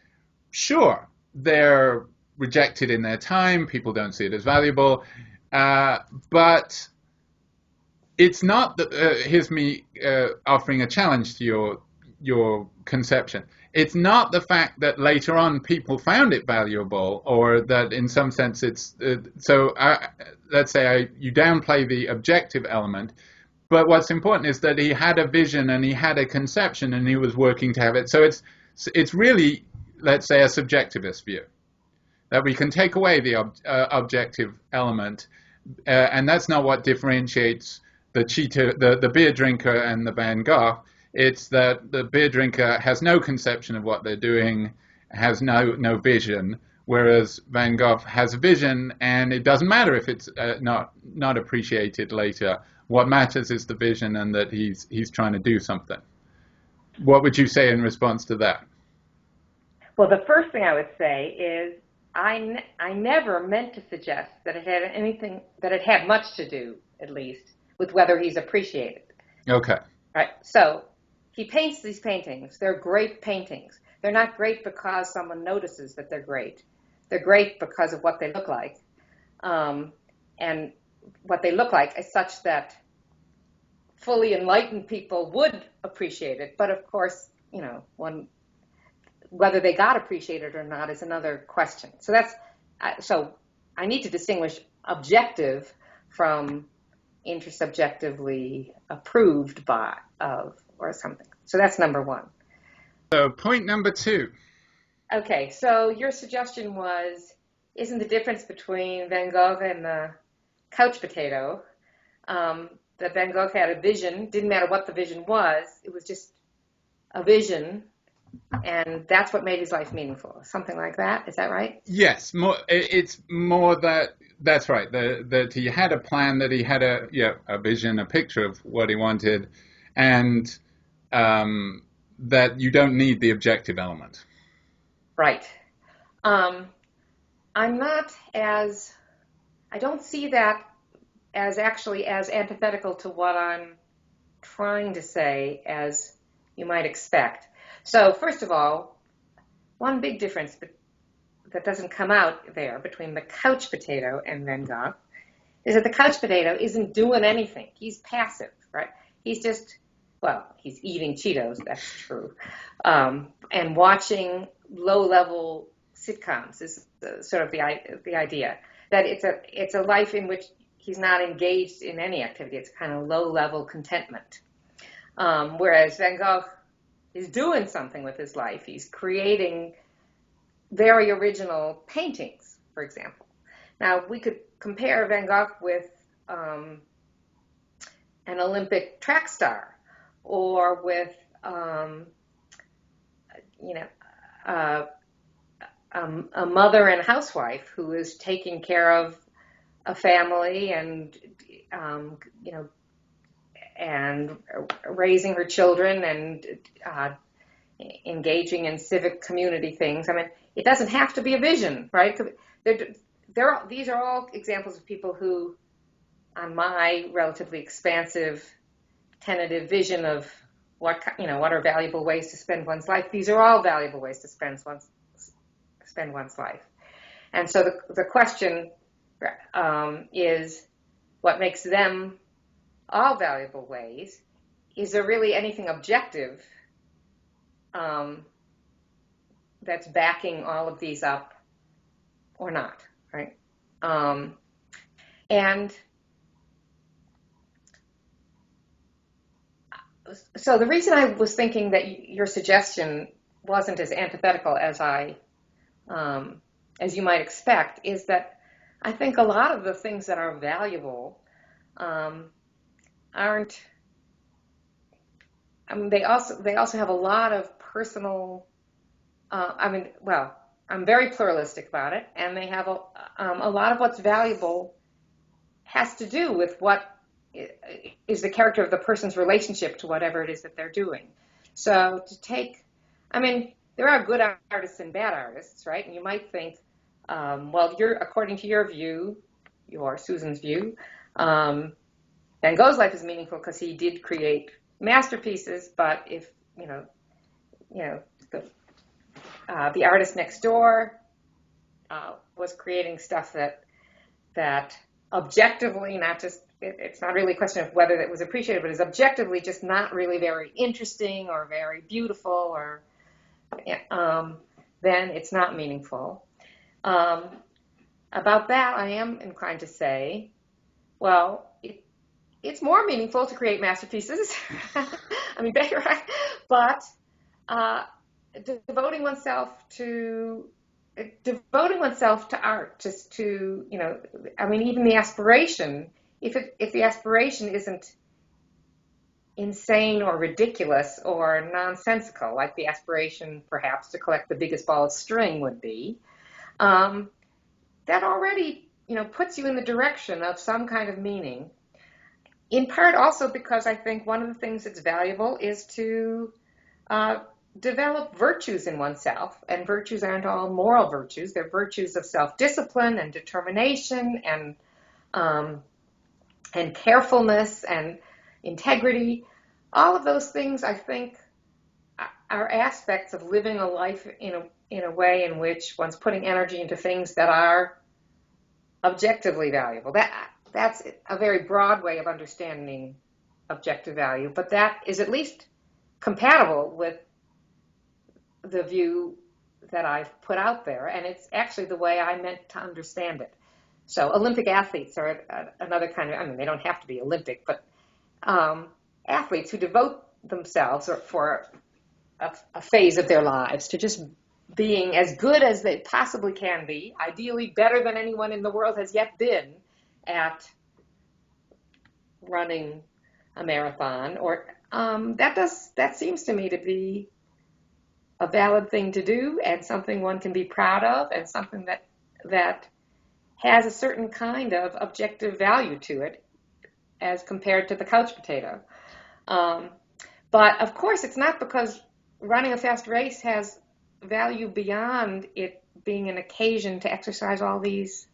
sure, they're rejected in their time, people don't see it as valuable, but it's not that here's me offering a challenge to your conception. It's not the fact that later on people found it valuable, or that in some sense it's let's say you downplay the objective element, but what's important is that he had a vision and he had a conception and he was working to have it. So it's really, let's say, a subjectivist view, that we can take away the objective element, and that's not what differentiates the beer drinker and the Van Gogh. It's that the beer drinker has no conception of what they're doing, has no vision, whereas Van Gogh has a vision, and it doesn't matter if it's not appreciated later. What matters is the vision, and that he's trying to do something. What would you say in response to that? Well, the first thing I would say is I never meant to suggest that it had much to do, at least, with whether he's appreciated. Okay. Right. So he paints these paintings. They're great paintings. They're not great because someone notices that they're great. They're great because of what they look like. And what they look like is such that fully enlightened people would appreciate it. But of course, whether they got appreciated or not is another question. So I need to distinguish objective from intersubjectively approved by, of, or something. So that's number one. So point number two. Okay, so your suggestion was, isn't the difference between Van Gogh and the couch potato that Van Gogh had a vision, didn't matter what the vision was, it was just a vision, and that's what made his life meaningful. Something like that, is that right? Yes, it's more that's right, that he had a plan, that he had a vision, a picture of what he wanted, and that you don't need the objective element. Right. I don't see that as actually as antithetical to what I'm trying to say as you might expect. So first of all, one big difference that doesn't come out there between the couch potato and Van Gogh is that the couch potato isn't doing anything. He's passive, right? He's just, he's eating Cheetos, that's true, and watching low-level sitcoms is sort of the idea that it's a life in which he's not engaged in any activity. It's kind of low-level contentment. Whereas Van Gogh is doing something with his life. He's creating very original paintings, for example. Now, we could compare Van Gogh with an Olympic track star, or with a mother and housewife who is taking care of a family and and raising her children and engaging in civic community things. I mean, it doesn't have to be a vision, right? These are all examples of people who, on my relatively expansive, tentative vision of what are valuable ways to spend one's life, these are all valuable ways to spend one's life. And so the question is, what makes them all valuable ways? Is there really anything objective that's backing all of these up or not, right? And so the reason I was thinking that your suggestion wasn't as antithetical as as you might expect is that I think a lot of the things that are valuable aren't. I mean, they also have a lot of personal. I'm very pluralistic about it, and they have a lot of what's valuable has to do with what is the character of the person's relationship to whatever it is that they're doing. So there are good artists and bad artists, right? And you might think, according to your view, Susan's view, Van Gogh's life is meaningful because he did create masterpieces, but if the artist next door was creating stuff that objectively, it's not really a question of whether it was appreciated, but is objectively just not really very interesting or very beautiful, or then it's not meaningful. About that, I am inclined to say, well, it's more meaningful to create masterpieces. I mean, but devoting oneself to art, just to, even the aspiration, if the aspiration isn't insane or ridiculous or nonsensical, like the aspiration perhaps to collect the biggest ball of string would be, that already, puts you in the direction of some kind of meaning. In part also because I think one of the things that's valuable is to develop virtues in oneself, and virtues aren't all moral virtues. They're virtues of self-discipline and determination and carefulness and integrity. All of those things, I think, are aspects of living a life in a way in which one's putting energy into things that are objectively valuable. That's a very broad way of understanding objective value, but that is at least compatible with the view that I've put out there, and it's actually the way I meant to understand it. So Olympic athletes are another kind of, they don't have to be Olympic, but athletes who devote themselves for a phase of their lives to just being as good as they possibly can be, ideally better than anyone in the world has yet been at running a marathon, or that seems to me to be a valid thing to do, and something one can be proud of, and something that has a certain kind of objective value to it as compared to the couch potato. But of course, it's not because running a fast race has value beyond it being an occasion to exercise all these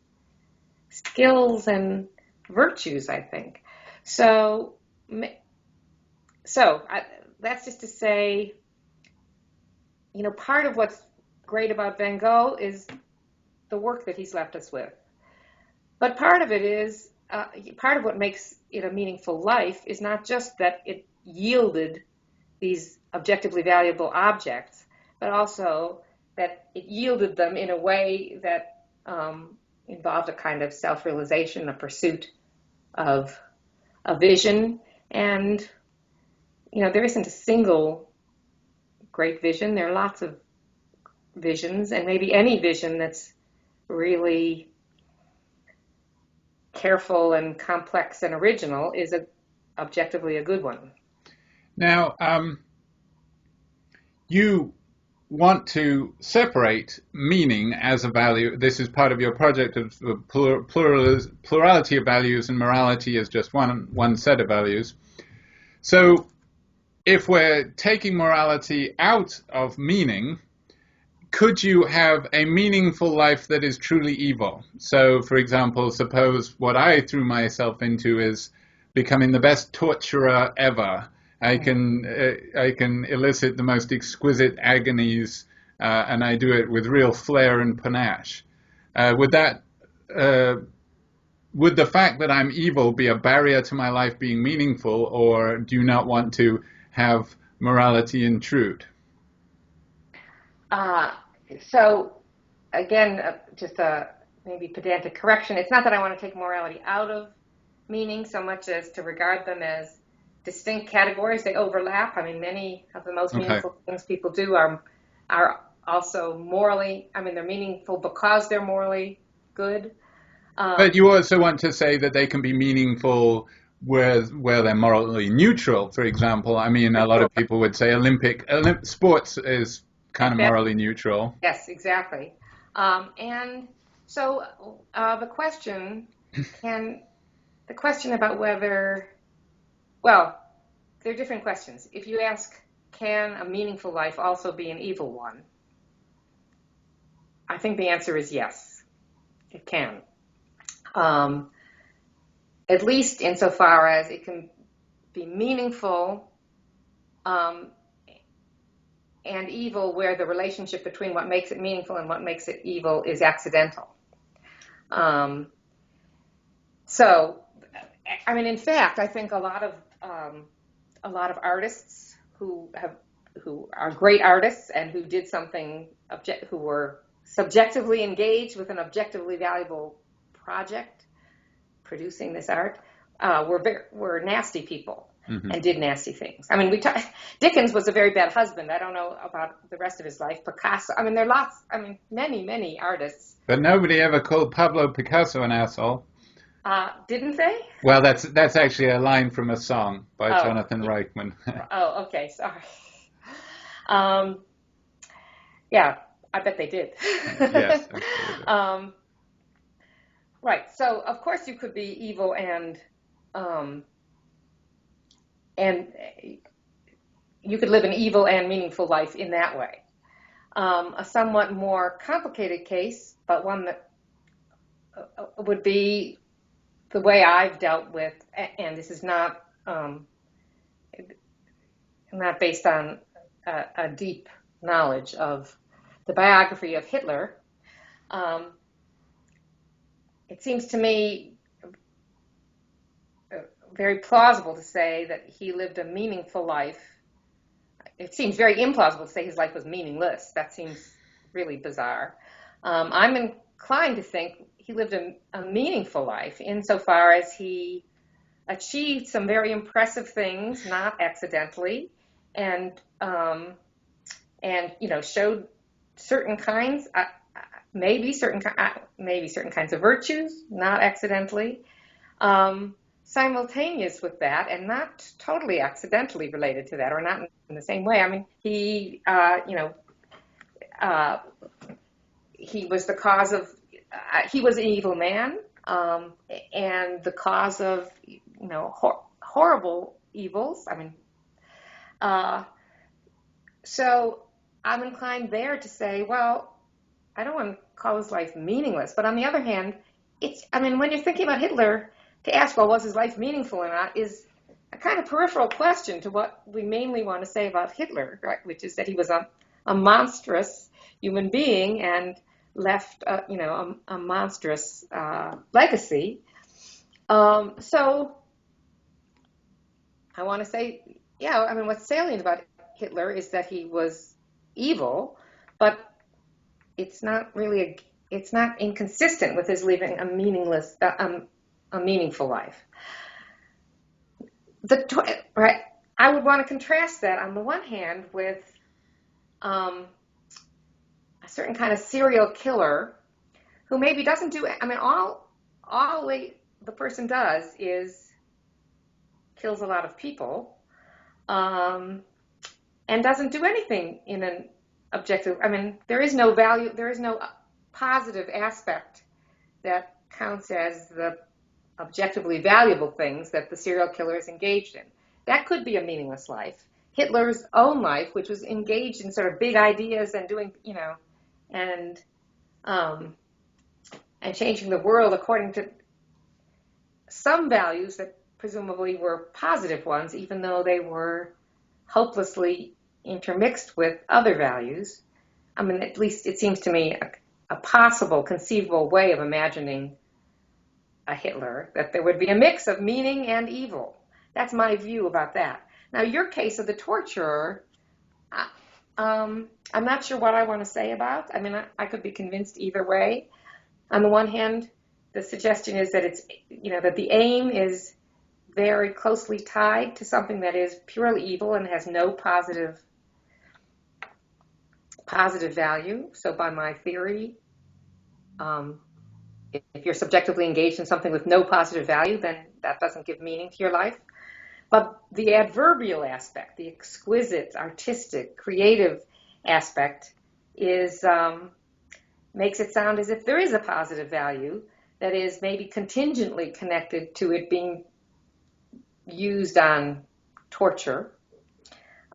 skills and virtues, I think. So that's just to say, part of what's great about Van Gogh is the work that he's left us with. But part of it is, part of what makes it a meaningful life is not just that it yielded these objectively valuable objects, but also that it yielded them in a way that involved a kind of self-realization, a pursuit of a vision. And, there isn't a single great vision. There are lots of visions, and maybe any vision that's really careful and complex and original is objectively a good one. Now, you want to separate meaning as a value. This is part of your project of plurality of values, and morality is just one set of values. So if we're taking morality out of meaning, could you have a meaningful life that is truly evil? So, for example, suppose what I threw myself into is becoming the best torturer ever. I can elicit the most exquisite agonies, and I do it with real flair and panache. Would that would the fact that I'm evil be a barrier to my life being meaningful, or do you not want to have morality intrude? So, again, just a maybe pedantic correction. It's not that I want to take morality out of meaning so much as to regard them as distinct categories. They overlap. I mean, many of the most meaningful things people do are also morally, I mean, they're meaningful because they're morally good. But you also want to say that they can be meaningful where they're morally neutral, for example. I mean, a lot of people would say sports is kind of morally neutral. Yes, exactly. And so the question about whether, well, there are different questions. If you ask, can a meaningful life also be an evil one? I think the answer is yes, it can. At least insofar as it can be meaningful and evil where the relationship between what makes it meaningful and what makes it evil is accidental. So, I mean, in fact, I think a lot of artists who are great artists and who did something who were subjectively engaged with an objectively valuable project, producing this art, were nasty people. Mm-hmm. And did nasty things. I mean, Dickens was a very bad husband. I don't know about the rest of his life. Picasso. I mean, there are lots. I mean, many artists. But nobody ever called Pablo Picasso an asshole. Didn't they? Well, that's actually a line from a song by Jonathan Reichman. Oh, okay. Sorry. Yeah, I bet they did. Yes. Absolutely. Right. So, of course, you could be evil and you could live an evil and meaningful life in that way. A somewhat more complicated case, but one that would be the way I've dealt with, and this is not based on a deep knowledge of the biography of Hitler. It seems to me very plausible to say that he lived a meaningful life. It seems very implausible to say his life was meaningless. That seems really bizarre. I'm inclined to think he lived a meaningful life insofar as he achieved some very impressive things, not accidentally, and showed certain kinds, maybe certain kinds of virtues, not accidentally. Simultaneous with that, and not totally accidentally related to that, or not in the same way. I mean, he was the cause of. He was an evil man, and the cause of horrible evils. I mean, so I'm inclined there to say, well, I don't want to call his life meaningless, but on the other hand, when you're thinking about Hitler, to ask, well, was his life meaningful or not, is a kind of peripheral question to what we mainly want to say about Hitler, right? Which is that he was a monstrous human being and left, a monstrous legacy. So I want to say, what's salient about Hitler is that he was evil, but it's not inconsistent with his living a meaningful life. Right. I would want to contrast that on the one hand with a certain kind of serial killer who maybe doesn't do. I mean, all the person does is kills a lot of people, and doesn't do anything in an objective. I mean, there is no value. There is no positive aspect that counts as the objectively valuable things that the serial killer is engaged in. that could be a meaningless life. Hitler's own life, which was engaged in sort of big ideas and doing, um, and changing the world according to some values that presumably were positive ones, even though they were hopelessly intermixed with other values. I mean, at least it seems to me a possible, conceivable way of imagining a Hitler, that there would be a mix of meaning and evil. That's my view about that. Now, your case of the torturer, I'm not sure what I want to say about. I mean, I could be convinced either way. On the one hand, the suggestion is that it's, that the aim is very closely tied to something that is purely evil and has no positive value. So by my theory, if you're subjectively engaged in something with no positive value, then that doesn't give meaning to your life. But the adverbial aspect, the exquisite, artistic, creative aspect is makes it sound as if there is a positive value that is maybe contingently connected to it being used on torture.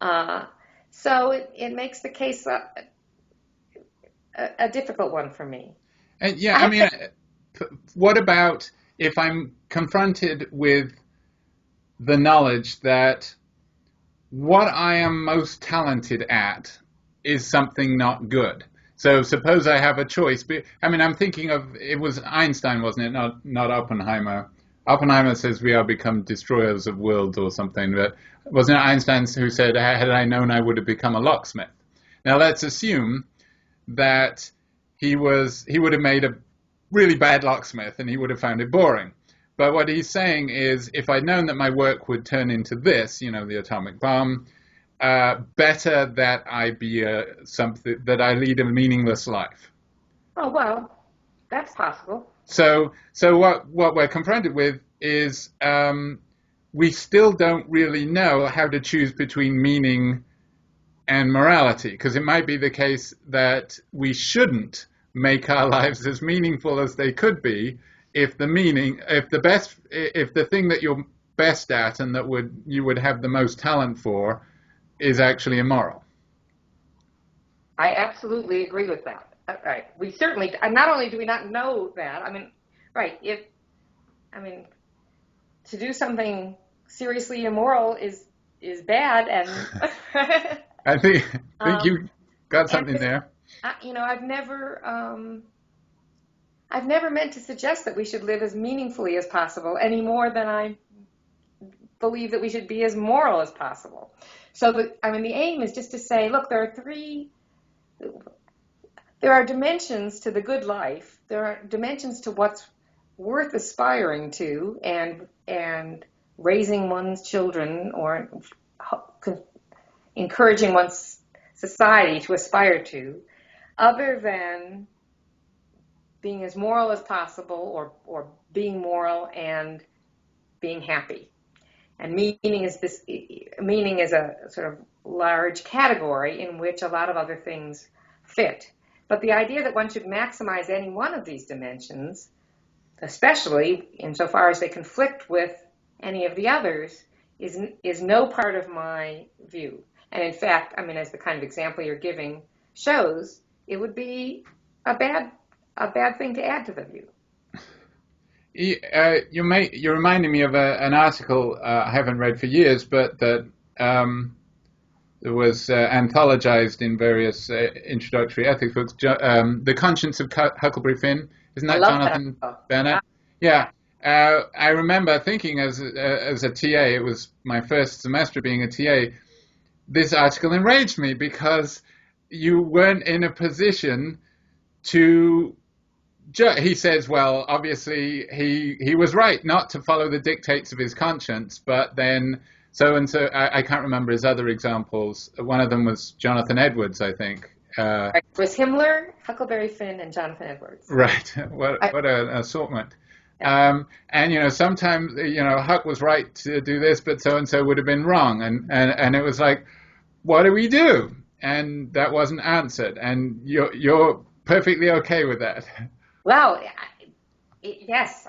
So it makes the case a difficult one for me. And yeah, I mean, what about if I'm confronted with the knowledge that what I am most talented at is something not good? So suppose I have a choice. I mean, I'm thinking of, it was Einstein, wasn't it? Not Oppenheimer. Oppenheimer says we are become destroyers of worlds or something. But wasn't it Einstein who said, had I known, I would have become a locksmith? Now let's assume that he would have made a really bad locksmith and he would have found it boring. But what he's saying is, if I'd known that my work would turn into this, the atomic bomb, better that I be that I lead a meaningless life. Oh, well, that's possible. So what we're confronted with is we still don't really know how to choose between meaning and morality, because it might be the case that we shouldn't make our lives as meaningful as they could be if the thing that you're best at and that you would have the most talent for is actually immoral. I absolutely agree with that. Right. We certainly, and not only do we not know that, to do something seriously immoral is bad, and I think you got something there. I've never meant to suggest that we should live as meaningfully as possible any more than I believe that we should be as moral as possible. So the aim is just to say, look, there are dimensions to the good life. There are dimensions to what's worth aspiring to and raising one's children or encouraging one's society to aspire to, other than being as moral as possible or being moral and being happy. And meaning is a sort of large category in which a lot of other things fit. But the idea that one should maximize any one of these dimensions, especially insofar as they conflict with any of the others, is no part of my view. And in fact, as the kind of example you're giving shows, it would be a bad thing to add to the view. You're reminding me of an article I haven't read for years, but that it was anthologized in various introductory ethics books. The Conscience of Huckleberry Finn, isn't that Jonathan Bennett? Yeah. I remember thinking as a TA, it was my first semester being a TA, this article enraged me because you weren't in a position to. He says, well, obviously he was right not to follow the dictates of his conscience, but then so and so. I can't remember his other examples. One of them was Jonathan Edwards, I think. It was Himmler, Huckleberry Finn, and Jonathan Edwards. Right. What an assortment. Yeah. And sometimes Huck was right to do this, but so and so would have been wrong, and it was like, what do we do? And that wasn't answered, and you're perfectly okay with that. Well, yes.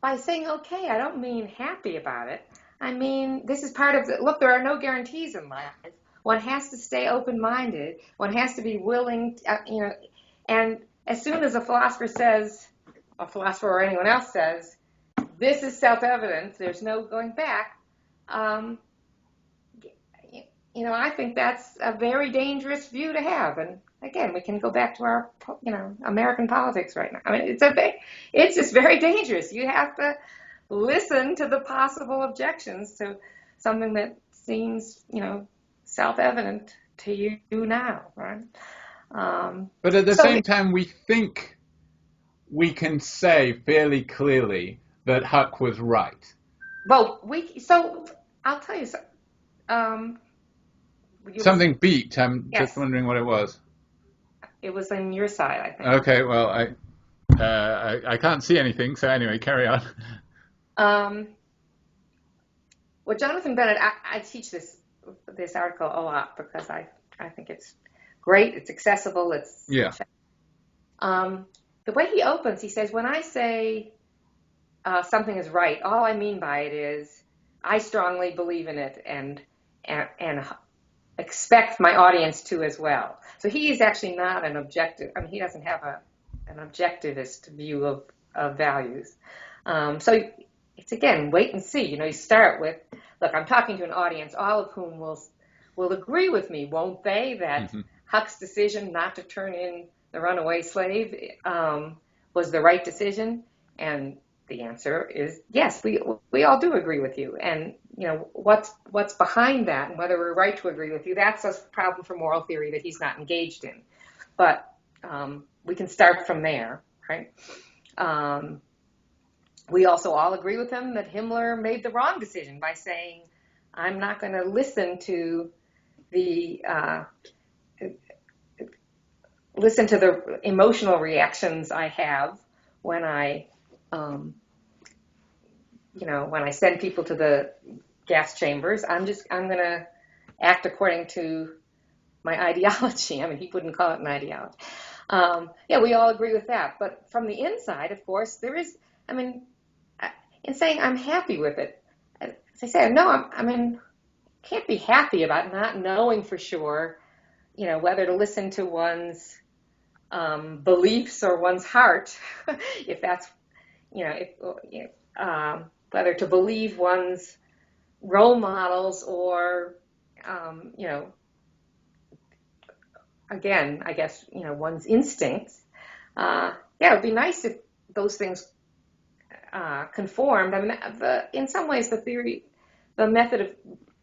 By saying okay, I don't mean happy about it. I mean, this is part of the, look, there are no guarantees in life. One has to stay open-minded. One has to be willing, and as soon as a philosopher says, a philosopher or anyone else says, this is self-evident, there's no going back, I think that's a very dangerous view to have. And again, we can go back to our, American politics right now. I mean, it's just very dangerous. You have to listen to the possible objections to something that seems, self-evident to you now, right? But at the same time, we think we can say fairly clearly that Huck was right. Well, so I'll tell you something beeped. I'm yes. Just wondering what it was. It was on your side, I think. Okay, well, I can't see anything, so anyway, carry on. Well, Jonathan Bennett, I teach this article a lot because I think it's great, it's accessible, it's yeah. The way he opens, he says, when I say something is right, all I mean by it is I strongly believe in it and expect my audience to as well. So he is actually not an objective. I mean, he doesn't have an objectivist view of values. So it's, again, wait and see. You start with, look, I'm talking to an audience, all of whom will agree with me, won't they, that Huck's decision not to turn in the runaway slave was the right decision? And the answer is yes, we all do agree with you. And what's behind that and whether we're right to agree with you, that's a problem for moral theory that he's not engaged in. But we can start from there, right? We also all agree with him that Himmler made the wrong decision by saying, I'm not going to listen to the emotional reactions I have when I when I send people to the gas chambers. I'm going to act according to my ideology. I mean, he wouldn't call it an ideology. We all agree with that. But from the inside, of course, there is, in saying I'm happy with it, as I say, no, can't be happy about not knowing for sure, whether to listen to one's beliefs or one's heart, if that's, whether to believe one's role models or, again, I guess, one's instincts. It would be nice if those things conformed. In some ways, the method of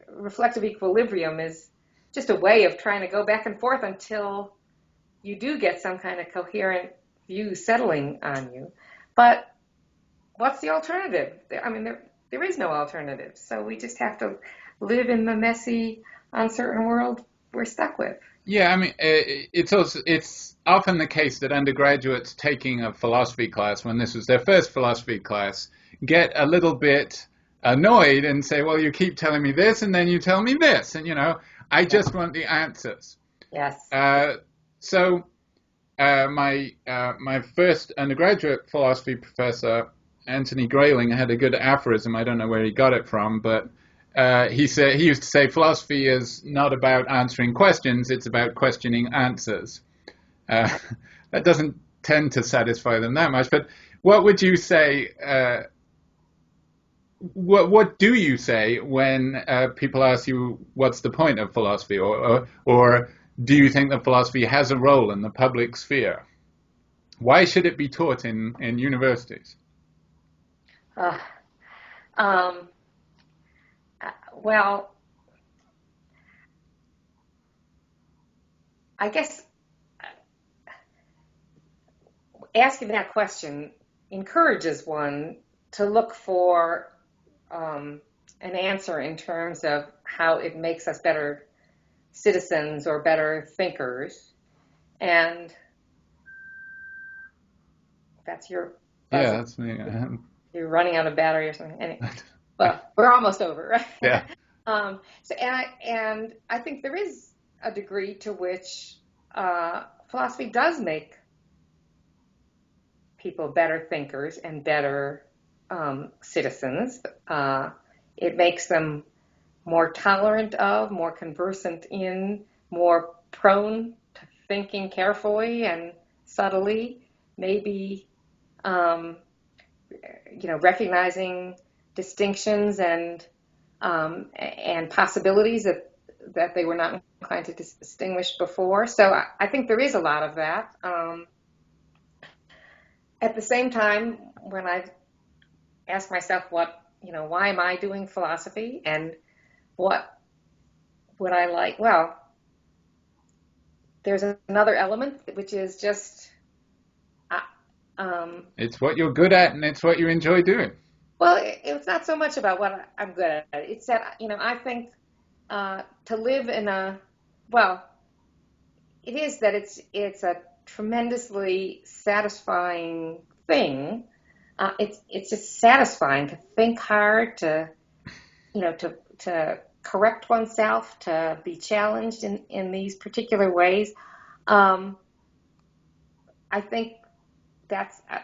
reflective equilibrium is just a way of trying to go back and forth until you do get some kind of coherent view settling on you. But what's the alternative? There is no alternative. So we just have to live in the messy, uncertain world we're stuck with. Yeah, it's often the case that undergraduates taking a philosophy class, when this was their first philosophy class, get a little bit annoyed and say, well, you keep telling me this and then you tell me this. And, I just want the answers. Yes. So my first undergraduate philosophy professor, Anthony Grayling, had a good aphorism. I don't know where he got it from, but he used to say philosophy is not about answering questions, it's about questioning answers. That doesn't tend to satisfy them that much, but what would you say, what do you say when people ask you what's the point of philosophy, or do you think that philosophy has a role in the public sphere? Why should it be taught in universities? Well, I guess asking that question encourages one to look for an answer in terms of how it makes us better citizens or better thinkers. And that's your... Yeah, that's me. You're running out of battery or something. Anyway, well, we're almost over, right? Yeah. And I think there is a degree to which philosophy does make people better thinkers and better citizens. It makes them more tolerant of, more conversant in, more prone to thinking carefully and subtly, maybe recognizing distinctions and possibilities that they were not inclined to distinguish before. So I think there is a lot of that. At the same time, when I ask myself why am I doing philosophy and what would I like? Well, there's another element, which is just it's what you're good at and it's what you enjoy doing. Well, it's not so much about what I'm good at. It's that, I think to live in it is that it's a tremendously satisfying thing. It's just satisfying to think hard, to correct oneself, to be challenged in these particular ways. I think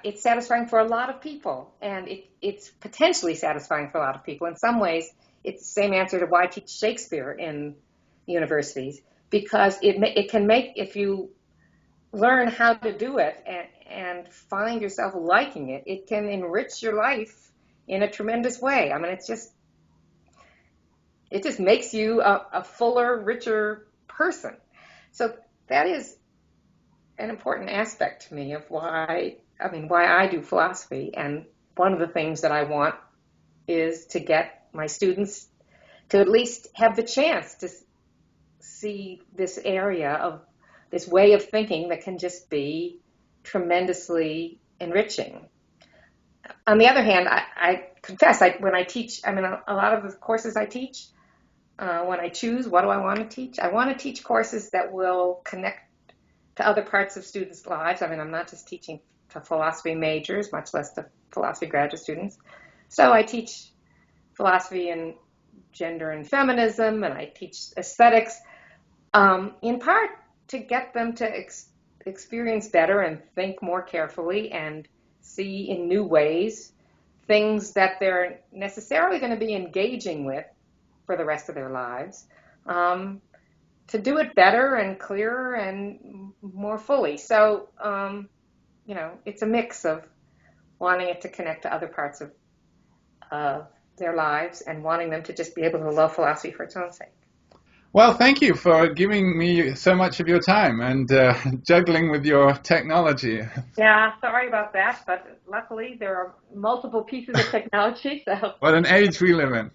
it's satisfying for a lot of people, and it's potentially satisfying for a lot of people. In some ways, it's the same answer to why I teach Shakespeare in universities, because it can make, if you learn how to do it and find yourself liking it, it can enrich your life in a tremendous way. I mean, it just makes you a fuller, richer person. So that is an important aspect to me of why I do philosophy. And one of the things that I want is to get my students to at least have the chance to see this area of this way of thinking that can just be tremendously enriching. On the other hand, I confess, when I teach, a lot of the courses I teach, when I choose what do I want to teach, I want to teach courses that will connect to other parts of students' lives. I'm not just teaching to philosophy majors, much less to philosophy graduate students. So I teach philosophy and gender and feminism, and I teach aesthetics, in part to get them to experience better and think more carefully and see in new ways things that they're necessarily going to be engaging with for the rest of their lives. To do it better and clearer and more fully. So, it's a mix of wanting it to connect to other parts of their lives and wanting them to just be able to love philosophy for its own sake. Well, thank you for giving me so much of your time and juggling with your technology. Yeah, sorry about that, but luckily there are multiple pieces of technology. So. What an age we live in.